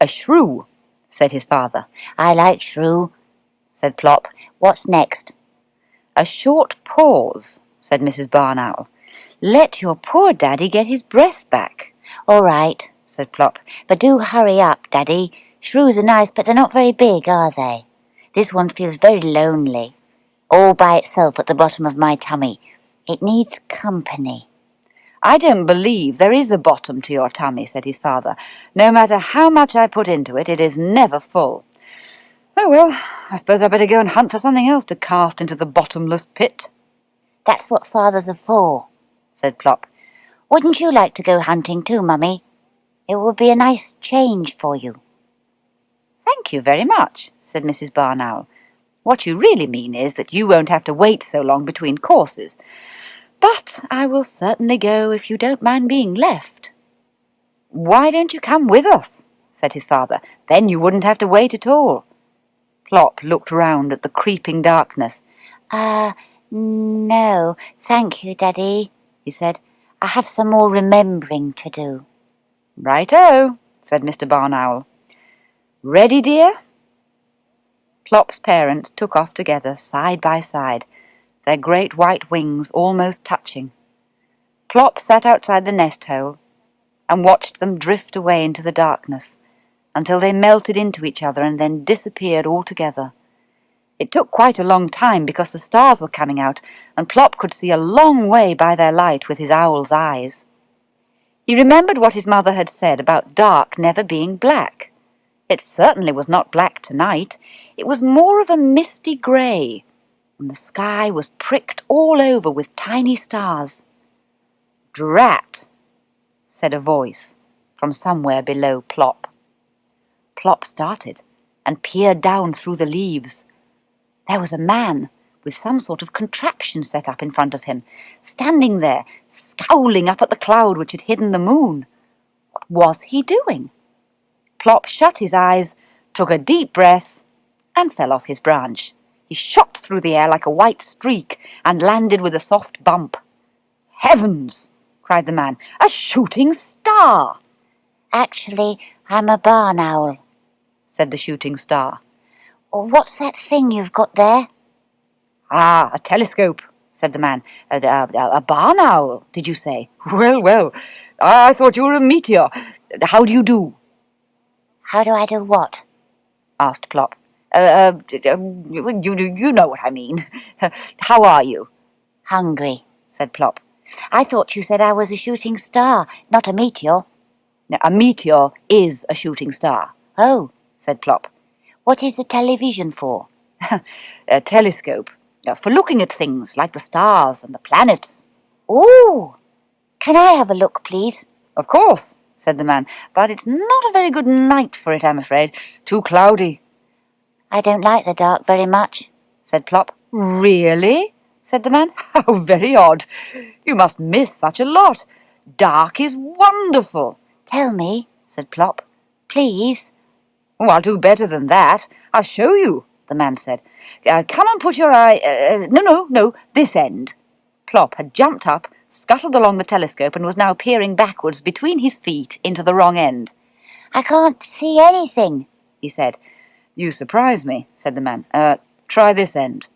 "A shrew," said his father. "I like shrew," said Plop. "What's next?" "A short pause," said Mrs. Barn Owl. "Let your poor daddy get his breath back." "All right," said Plop, "but do hurry up, Daddy. Shrews are nice, but they're not very big, are they? This one feels very lonely, all by itself at the bottom of my tummy. It needs company." "I don't believe there is a bottom to your tummy," said his father. "No matter how much I put into it, it is never full. Oh, well, I suppose I'd better go and hunt for something else to cast into the bottomless pit." "That's what fathers are for," said Plop. "Wouldn't you like to go hunting too, Mummy? It would be a nice change for you." "Thank you very much," said Mrs. Barn Owl. "What you really mean is that you won't have to wait so long between courses. But I will certainly go if you don't mind being left." "Why don't you come with us?" said his father. "Then you wouldn't have to wait at all." Plop looked round at the creeping darkness. No, thank you, Daddy," he said. "I have some more remembering to do." "Right-o," said Mr. Barn Owl. "Ready, dear?" Plop's parents took off together, side by side, their great white wings almost touching. Plop sat outside the nest hole and watched them drift away into the darkness until they melted into each other and then disappeared altogether. It took quite a long time because the stars were coming out, and Plop could see a long way by their light with his owl's eyes. He remembered what his mother had said about dark never being black. It certainly was not black tonight. It was more of a misty grey, and the sky was pricked all over with tiny stars. "Drat!" said a voice from somewhere below Plop. Plop started and peered down through the leaves. There was a man with some sort of contraption set up in front of him, standing there, scowling up at the cloud which had hidden the moon. What was he doing? Plop shut his eyes, took a deep breath, and fell off his branch. He shot through the air like a white streak and landed with a soft bump. "Heavens!" cried the man. "A shooting star!" "Actually, I'm a barn owl," said the shooting star. "What's that thing you've got there?" "Ah, a telescope," said the man. A barn owl, did you say? Well, well, I thought you were a meteor. How do you do?" "How do I do what?" asked Plop. You know what I mean. How are you?" "Hungry," said Plop. "I thought you said I was a shooting star, not a meteor." "Now, a meteor is a shooting star," "Oh," said Plop. "what is the television for?" "A telescope, for looking at things like the stars and the planets." "Ooh! Can I have a look, please?" "Of course," said the man, "but it's not a very good night for it, I'm afraid. Too cloudy." "I don't like the dark very much," said Plop. "Really?" said the man. "How very odd. You must miss such a lot. Dark is wonderful." "Tell me," said Plop, "please." "Oh, I'll do better than that. I'll show you," the man said. "Come and put your eye... No, this end." Plop had jumped up, scuttled along the telescope, and was now peering backwards between his feet into the wrong end. "I can't see anything," he said. "You surprise me," said the man. Try this end."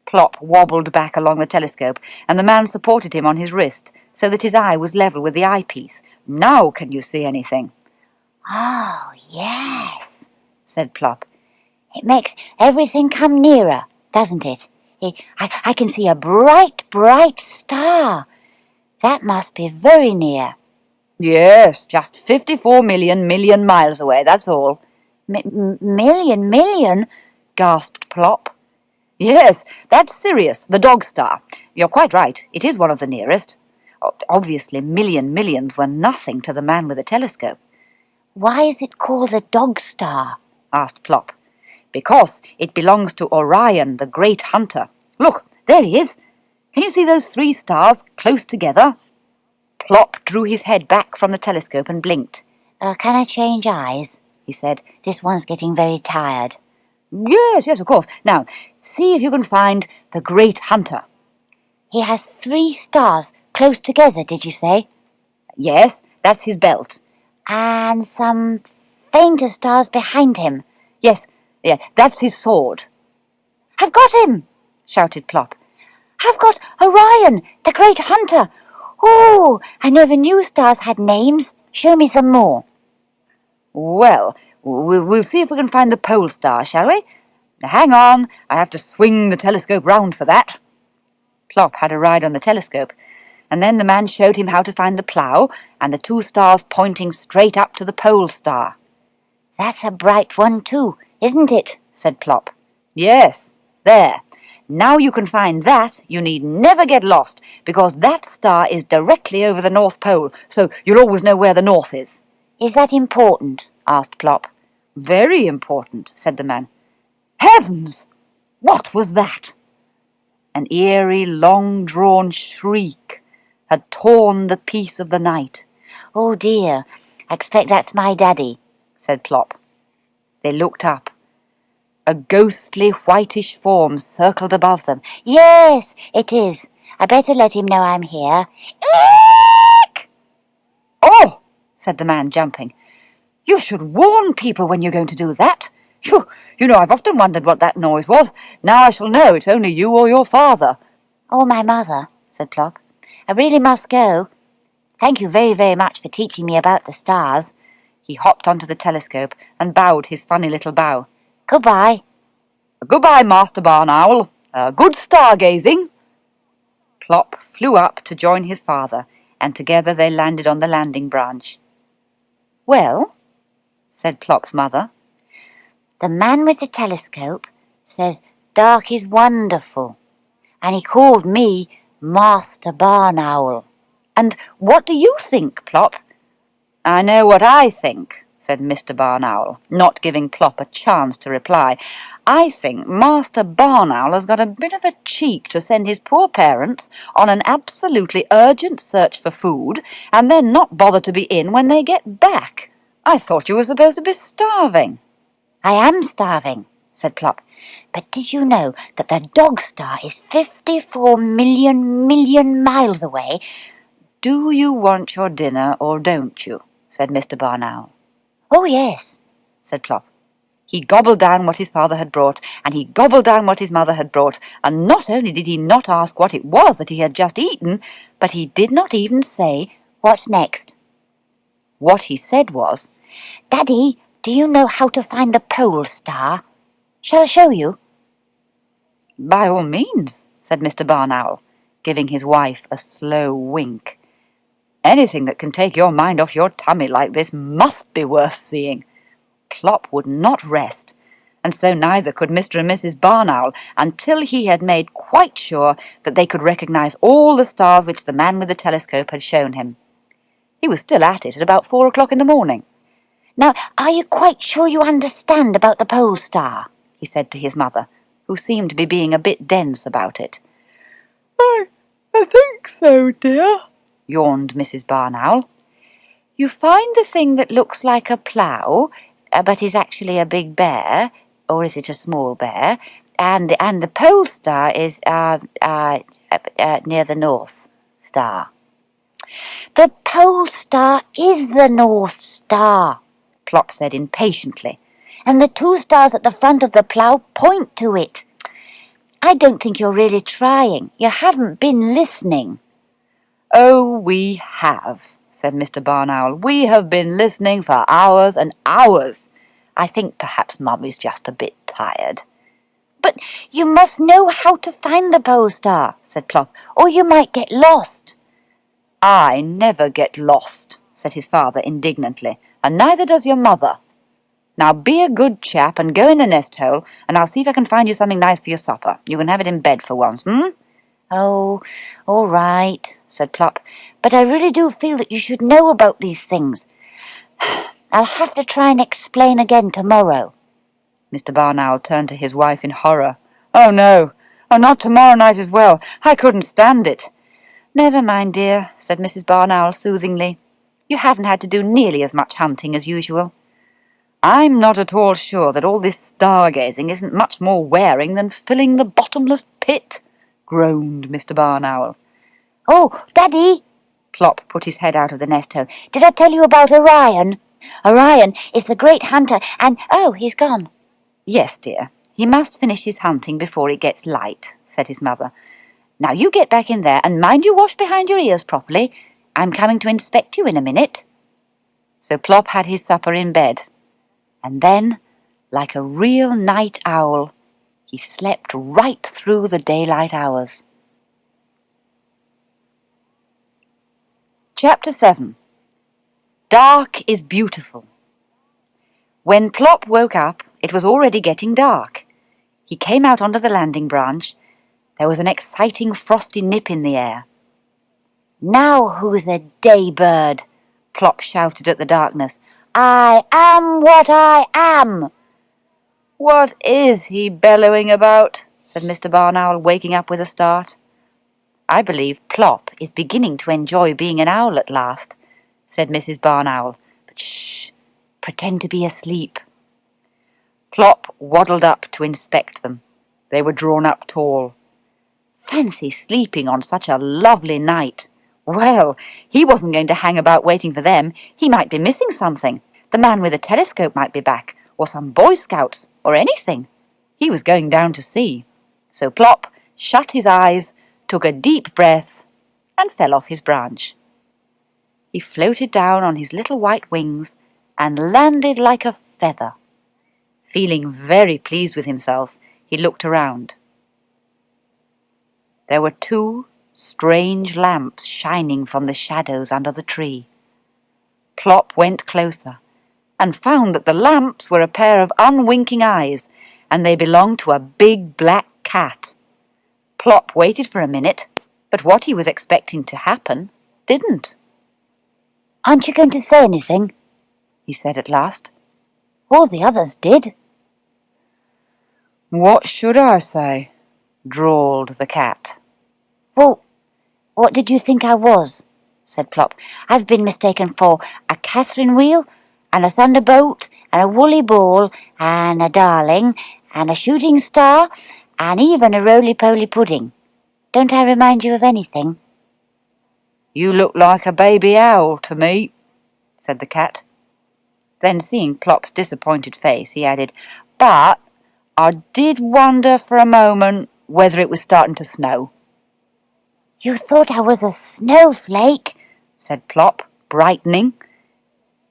Plop wobbled back along the telescope, and the man supported him on his wrist, so that his eye was level with the eyepiece. "Now can you see anything?" "Oh, yes," said Plop. "It makes everything come nearer, doesn't it? I can see a bright, bright star. That must be very near." "Yes, just 54 million miles away, that's all." Million?" gasped Plop. "Yes, that's Sirius, the dog star. You're quite right, it is one of the nearest." Obviously millions were nothing to the man with the telescope. "Why is it called the dog star?" asked Plop. "Because it belongs to Orion, the great hunter. Look, there he is. Can you see those 3 stars close together?" Plop drew his head back from the telescope and blinked. "Can I change eyes?" he said. "This one's getting very tired." Yes, of course. Now, see if you can find the great hunter." "He has 3 stars close together, did you say?" "Yes, that's his belt." "And some fainter stars behind him." Yes, that's his sword." "I've got him!" shouted Plop. "I've got Orion, the great hunter. Oh, I never knew stars had names. Show me some more." "Well, we'll see if we can find the pole star, shall we? Now, hang on, I have to swing the telescope round for that." Plop had a ride on the telescope, and then the man showed him how to find the plough and the 2 stars pointing straight up to the pole star. "That's a bright one too, isn't it?" said Plop. "Yes, there. Now you can find that, you need never get lost, because that star is directly over the North Pole, so you'll always know where the North is." "Is that important?" asked Plop. "Very important," said the man. "Heavens! What was that?" An eerie, long-drawn shriek had torn the peace of the night. "Oh dear, I expect that's my daddy," said Plop. They looked up. A ghostly whitish form circled above them. "Yes, it is. I better let him know I'm here." "Eek!" "Oh!" said the man, jumping. "You should warn people when you're going to do that. You know, I've often wondered what that noise was. Now I shall know it's only you or your father." "Or my mother," said Plop. I really must go. Thank you very, very much for teaching me about the stars. He hopped onto the telescope and bowed his funny little bow. Goodbye. Goodbye, Master Barn Owl. Good stargazing. Plop flew up to join his father, and together they landed on the landing branch. Well, said Plop's mother. The man with the telescope says dark is wonderful, and he called me Master Barn Owl. And what do you think, Plop? I know what I think, said Mr. Barn Owl, not giving Plop a chance to reply. I think Master Barn Owl has got a bit of a cheek to send his poor parents on an absolutely urgent search for food and then not bother to be in when they get back. I thought you were supposed to be starving. I am starving, said Plop. But did you know that the dog star is 54 million miles away? Do you want your dinner or don't you? Said Mr. Barn Owl. Oh, yes, said Plop. He gobbled down what his father had brought, and he gobbled down what his mother had brought, and not only did he not ask what it was that he had just eaten, but he did not even say, "What's next?" What he said was, "Daddy, do you know how to find the pole star? Shall I show you?" By all means, said Mr. Barn Owl, giving his wife a slow wink. Anything that can take your mind off your tummy like this must be worth seeing. Plop would not rest, and so neither could Mr. and Mrs. Barn Owl until he had made quite sure that they could recognize all the stars which the man with the telescope had shown him. He was still at it at about 4 o'clock in the morning. "Now, are you quite sure you understand about the pole star?" he said to his mother, who seemed to be being a bit dense about it. I think so, dear," yawned Mrs. Barn Owl. "You find the thing that looks like a plough, but is actually a big bear, or is it a small bear? And the pole star is near the North Star." "The pole star is the North Star," Plop said impatiently. "and the two stars at the front of the plough point to it. I don't think you're really trying. You haven't been listening." "Oh, we have," said Mr. Barn Owl. "We have been listening for hours and hours. I think perhaps Mummy's just a bit tired." "But you must know how to find the pole star," said Plop, "or you might get lost." "I never get lost," said his father indignantly, "and neither does your mother. Now be a good chap and go in the nest hole, and I'll see if I can find you something nice for your supper. You can have it in bed for once, "Oh, all right," said Plop, "but I really do feel that you should know about these things. I'll have to try and explain again tomorrow." Mr. Barn Owl turned to his wife in horror. "Oh, no. Oh, not tomorrow night as well. I couldn't stand it." "Never mind, dear," said Mrs. Barn Owl soothingly. "You haven't had to do nearly as much hunting as usual." "I'm not at all sure that all this stargazing isn't much more wearing than filling the bottomless pit," groaned Mr. Barn Owl. "Oh, Daddy!" Plop put his head out of the nest hole. "Did I tell you about Orion? Orion is the great hunter, and oh, he's gone." "Yes, dear. He must finish his hunting before it gets light," said his mother. "Now you get back in there, and mind you wash behind your ears properly. I'm coming to inspect you in a minute." So Plop had his supper in bed, and then, like a real night owl, he slept right through the daylight hours. Chapter 7. Dark is Beautiful. When Plop woke up, it was already getting dark. He came out onto the landing branch. There was an exciting frosty nip in the air. "Now who's a day bird?" Plop shouted at the darkness. "I am what I am." "What is he bellowing about?" said Mr. Barn Owl, waking up with a start. "I believe Plop is beginning to enjoy being an owl at last," said Mrs. Barn Owl. "But shh! Pretend to be asleep." Plop waddled up to inspect them. They were drawn up tall. Fancy sleeping on such a lovely night! Well, he wasn't going to hang about waiting for them. He might be missing something. The man with the telescope might be back, or some Boy Scouts, or anything. He was going down to see. So Plop shut his eyes, took a deep breath, and fell off his branch. He floated down on his little white wings and landed like a feather. Feeling very pleased with himself, he looked around. There were two strange lamps shining from the shadows under the tree. Plop went closer and found that the lamps were a pair of unwinking eyes, and they belonged to a big black cat. Plop waited for a minute, but what he was expecting to happen didn't. "Aren't you going to say anything?" he said at last. "All the others did." "What should I say?" drawled the cat. "Well, what did you think I was?" said Plop. "I've been mistaken for a Catherine wheel, and a thunderbolt, and a woolly ball, and a darling, and a shooting star, and even a roly-poly pudding. Don't I remind you of anything?" "You look like a baby owl to me," said the cat. Then, seeing Plop's disappointed face, he added, "But I did wonder for a moment whether it was starting to snow." "You thought I was a snowflake?" said Plop, brightening.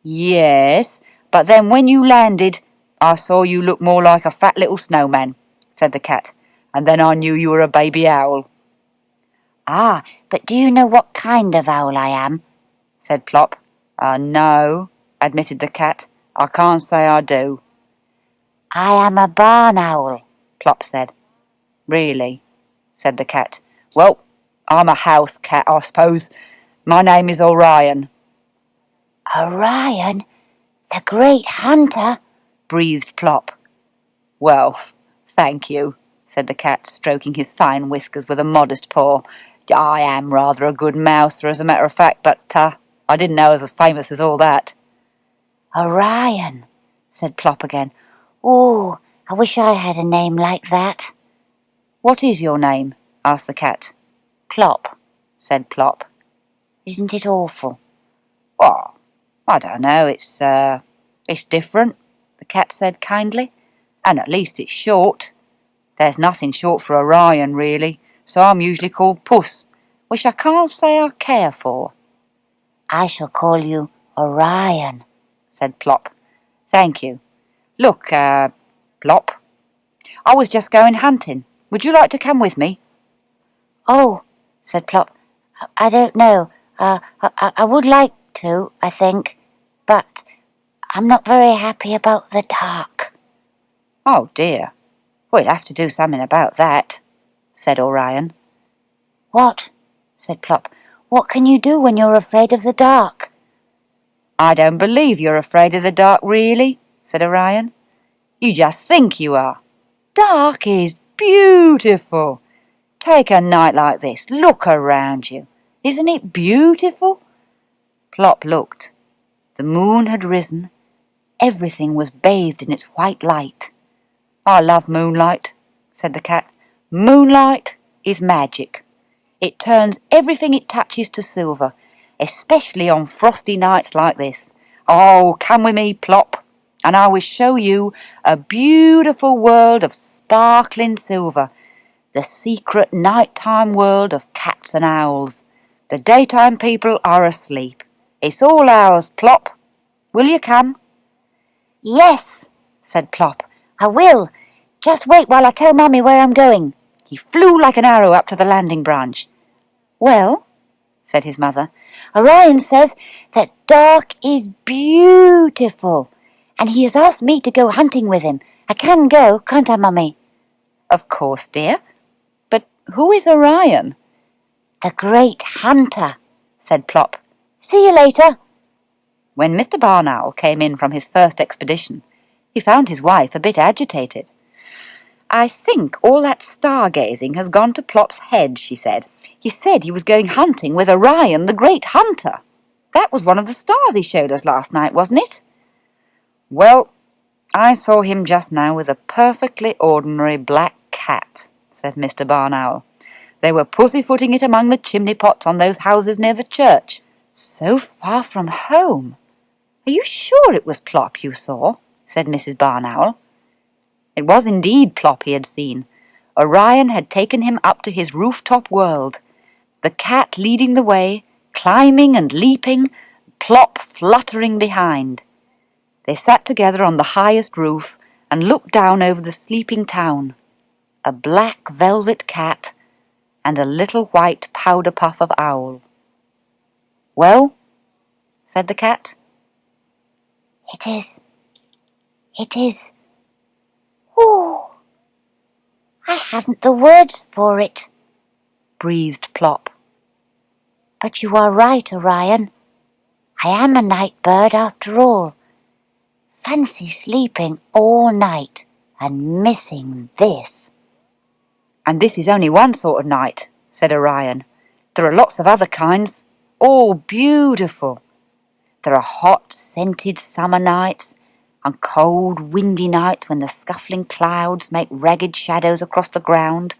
"Yes, but then when you landed, I saw you look more like a fat little snowman," said the cat, "and then I knew you were a baby owl." "Ah, but do you know what kind of owl I am?" said Plop. "No," admitted the cat. "I can't say I do." "I am a barn owl," Plop said. "Really?" said the cat. "Well, I'm a house cat, I suppose. My name is Orion." "Orion, the great hunter?" breathed Plop. "Well, thank you," said the cat, stroking his fine whiskers with a modest paw. "I am rather a good mouser, as a matter of fact, but I didn't know I was as famous as all that." "Orion," said Plop again. "Oh, I wish I had a name like that." "What is your name?" asked the cat. "Plop," said Plop. "Isn't it awful?" "Well, I don't know, it's different," the cat said kindly. "And at least it's short. There's nothing short for Orion, really, so I'm usually called Puss, which I can't say I care for." "I shall call you Orion," said Plop. "Thank you. Look, Plop, I was just going hunting. Would you like to come with me?" "Oh," said Plop, "I don't know. I would like to, I think, but I'm not very happy about the dark." "Oh dear, we'll have to do something about that," said Orion. "What?" said Plop. "What can you do when you're afraid of the dark?" "I don't believe you're afraid of the dark, really," said Orion. "You just think you are. Dark is beautiful. Take a night like this. Look around you. Isn't it beautiful?" Plop looked. The moon had risen. Everything was bathed in its white light. "I love moonlight," said the cat. "Moonlight is magic. It turns everything it touches to silver, especially on frosty nights like this. Oh, come with me, Plop, and I will show you a beautiful world of sparkling silver, the secret nighttime world of cats and owls. The daytime people are asleep. It's all ours, Plop. Will you come?" "Yes," said Plop, "I will. Just wait while I tell Mummy where I'm going." He flew like an arrow up to the landing branch. "Well," said his mother. "Orion says that dark is beautiful, and he has asked me to go hunting with him. I can go, can't I, Mummy?" "Of course, dear. But who is Orion?" "The great hunter," said Plop. "See you later." When Mr. Barn Owl came in from his first expedition, he found his wife a bit agitated. "I think all that stargazing has gone to Plop's head," she said. "He said he was going hunting with Orion, the great hunter. That was one of the stars he showed us last night, wasn't it?" "Well, I saw him just now with a perfectly ordinary black cat," said Mr. Barn Owl. "They were pussyfooting it among the chimney pots on those houses near the church. So far from home." "Are you sure it was Plop you saw?" said Mrs. Barn Owl. It was indeed Plop he had seen. Orion had taken him up to his rooftop world. the cat leading the way, climbing and leaping, Plop fluttering behind. They sat together on the highest roof and looked down over the sleeping town, a black velvet cat and a little white powder puff of owl. "Well?" said the cat. It is, oh, I haven't the words for it," breathed Plop. "But you are right, Orion. I am a night bird after all. Fancy sleeping all night and missing this." "And this is only one sort of night," said Orion. "There are lots of other kinds, all beautiful. There are hot, scented summer nights, and cold, windy nights when the scuffling clouds make ragged shadows across the ground,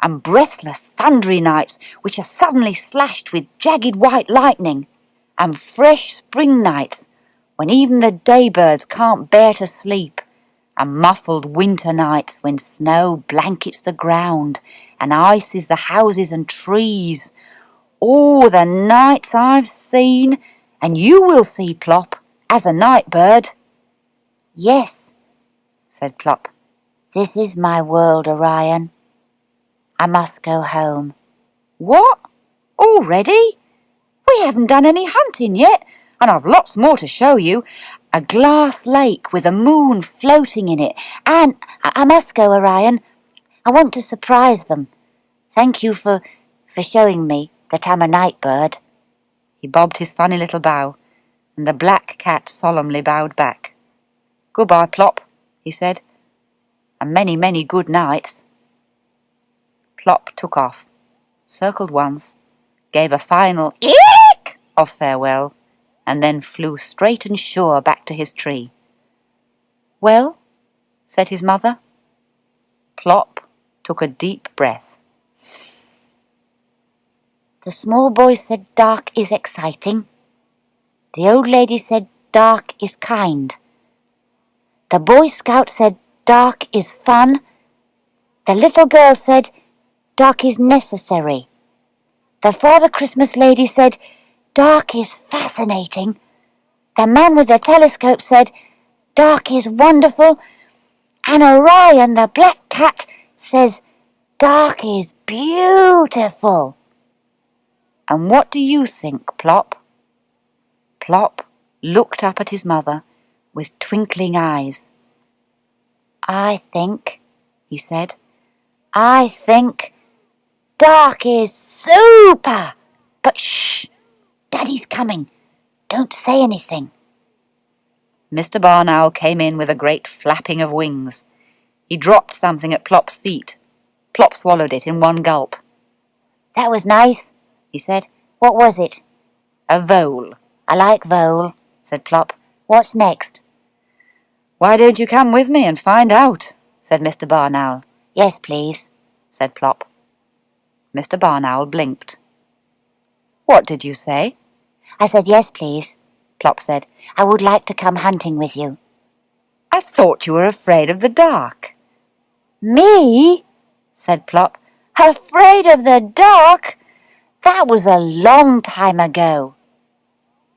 and breathless, thundery nights which are suddenly slashed with jagged white lightning, and fresh spring nights when even the daybirds can't bear to sleep, and muffled winter nights when snow blankets the ground and ices the houses and trees. All the nights I've seen, and you will see, Plop, as a night bird." "Yes," said Plop. "This is my world, Orion. I must go home." "What? Already? We haven't done any hunting yet, and I've lots more to show you. A glass lake with a moon floating in it, "And I must go, Orion. I want to surprise them. Thank you for showing me that I'm a night bird." He bobbed his funny little bow, and the black cat solemnly bowed back. "Goodbye, Plop," he said, "and many, many good nights." Plop took off, circled once, gave a final eek of farewell, and then flew straight and sure back to his tree. "Well?" said his mother. Plop took a deep breath. "The small boy said dark is exciting. The old lady said dark is kind. The Boy Scout said dark is fun. The little girl said dark is necessary. The Father Christmas lady said dark is fascinating. The man with the telescope said dark is wonderful. And Orion, the black cat, says dark is beautiful." "And what do you think, Plop?" Plop looked up at his mother with twinkling eyes. "I think," he said, "I think dark is super. But shh! Daddy's coming. Don't say anything." Mr. Barn Owl came in with a great flapping of wings. He dropped something at Plop's feet. Plop swallowed it in one gulp. "That was nice," he said. "What was it?" "A vole." "I like vole," said Plop. "What's next?" "Why don't you come with me and find out?" said Mr. Barn Owl. "Yes, please," said Plop. Mr. Barn Owl blinked. "What did you say?" "I said yes, please," Plop said. "I would like to come hunting with you." "I thought you were afraid of the dark." "Me?" said Plop. "Afraid of the dark? That was a long time ago."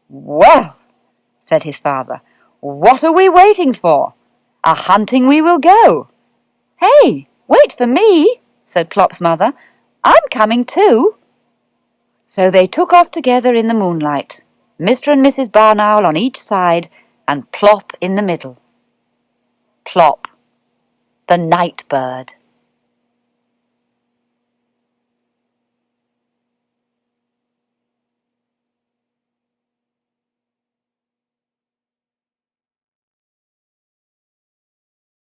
"Well," said his father, "what are we waiting for? A-hunting we will go." "Hey, wait for me," said Plop's mother. "I'm coming too." So they took off together in the moonlight, Mr. and Mrs. Barn Owl on each side, and Plop in the middle. Plop, the night bird.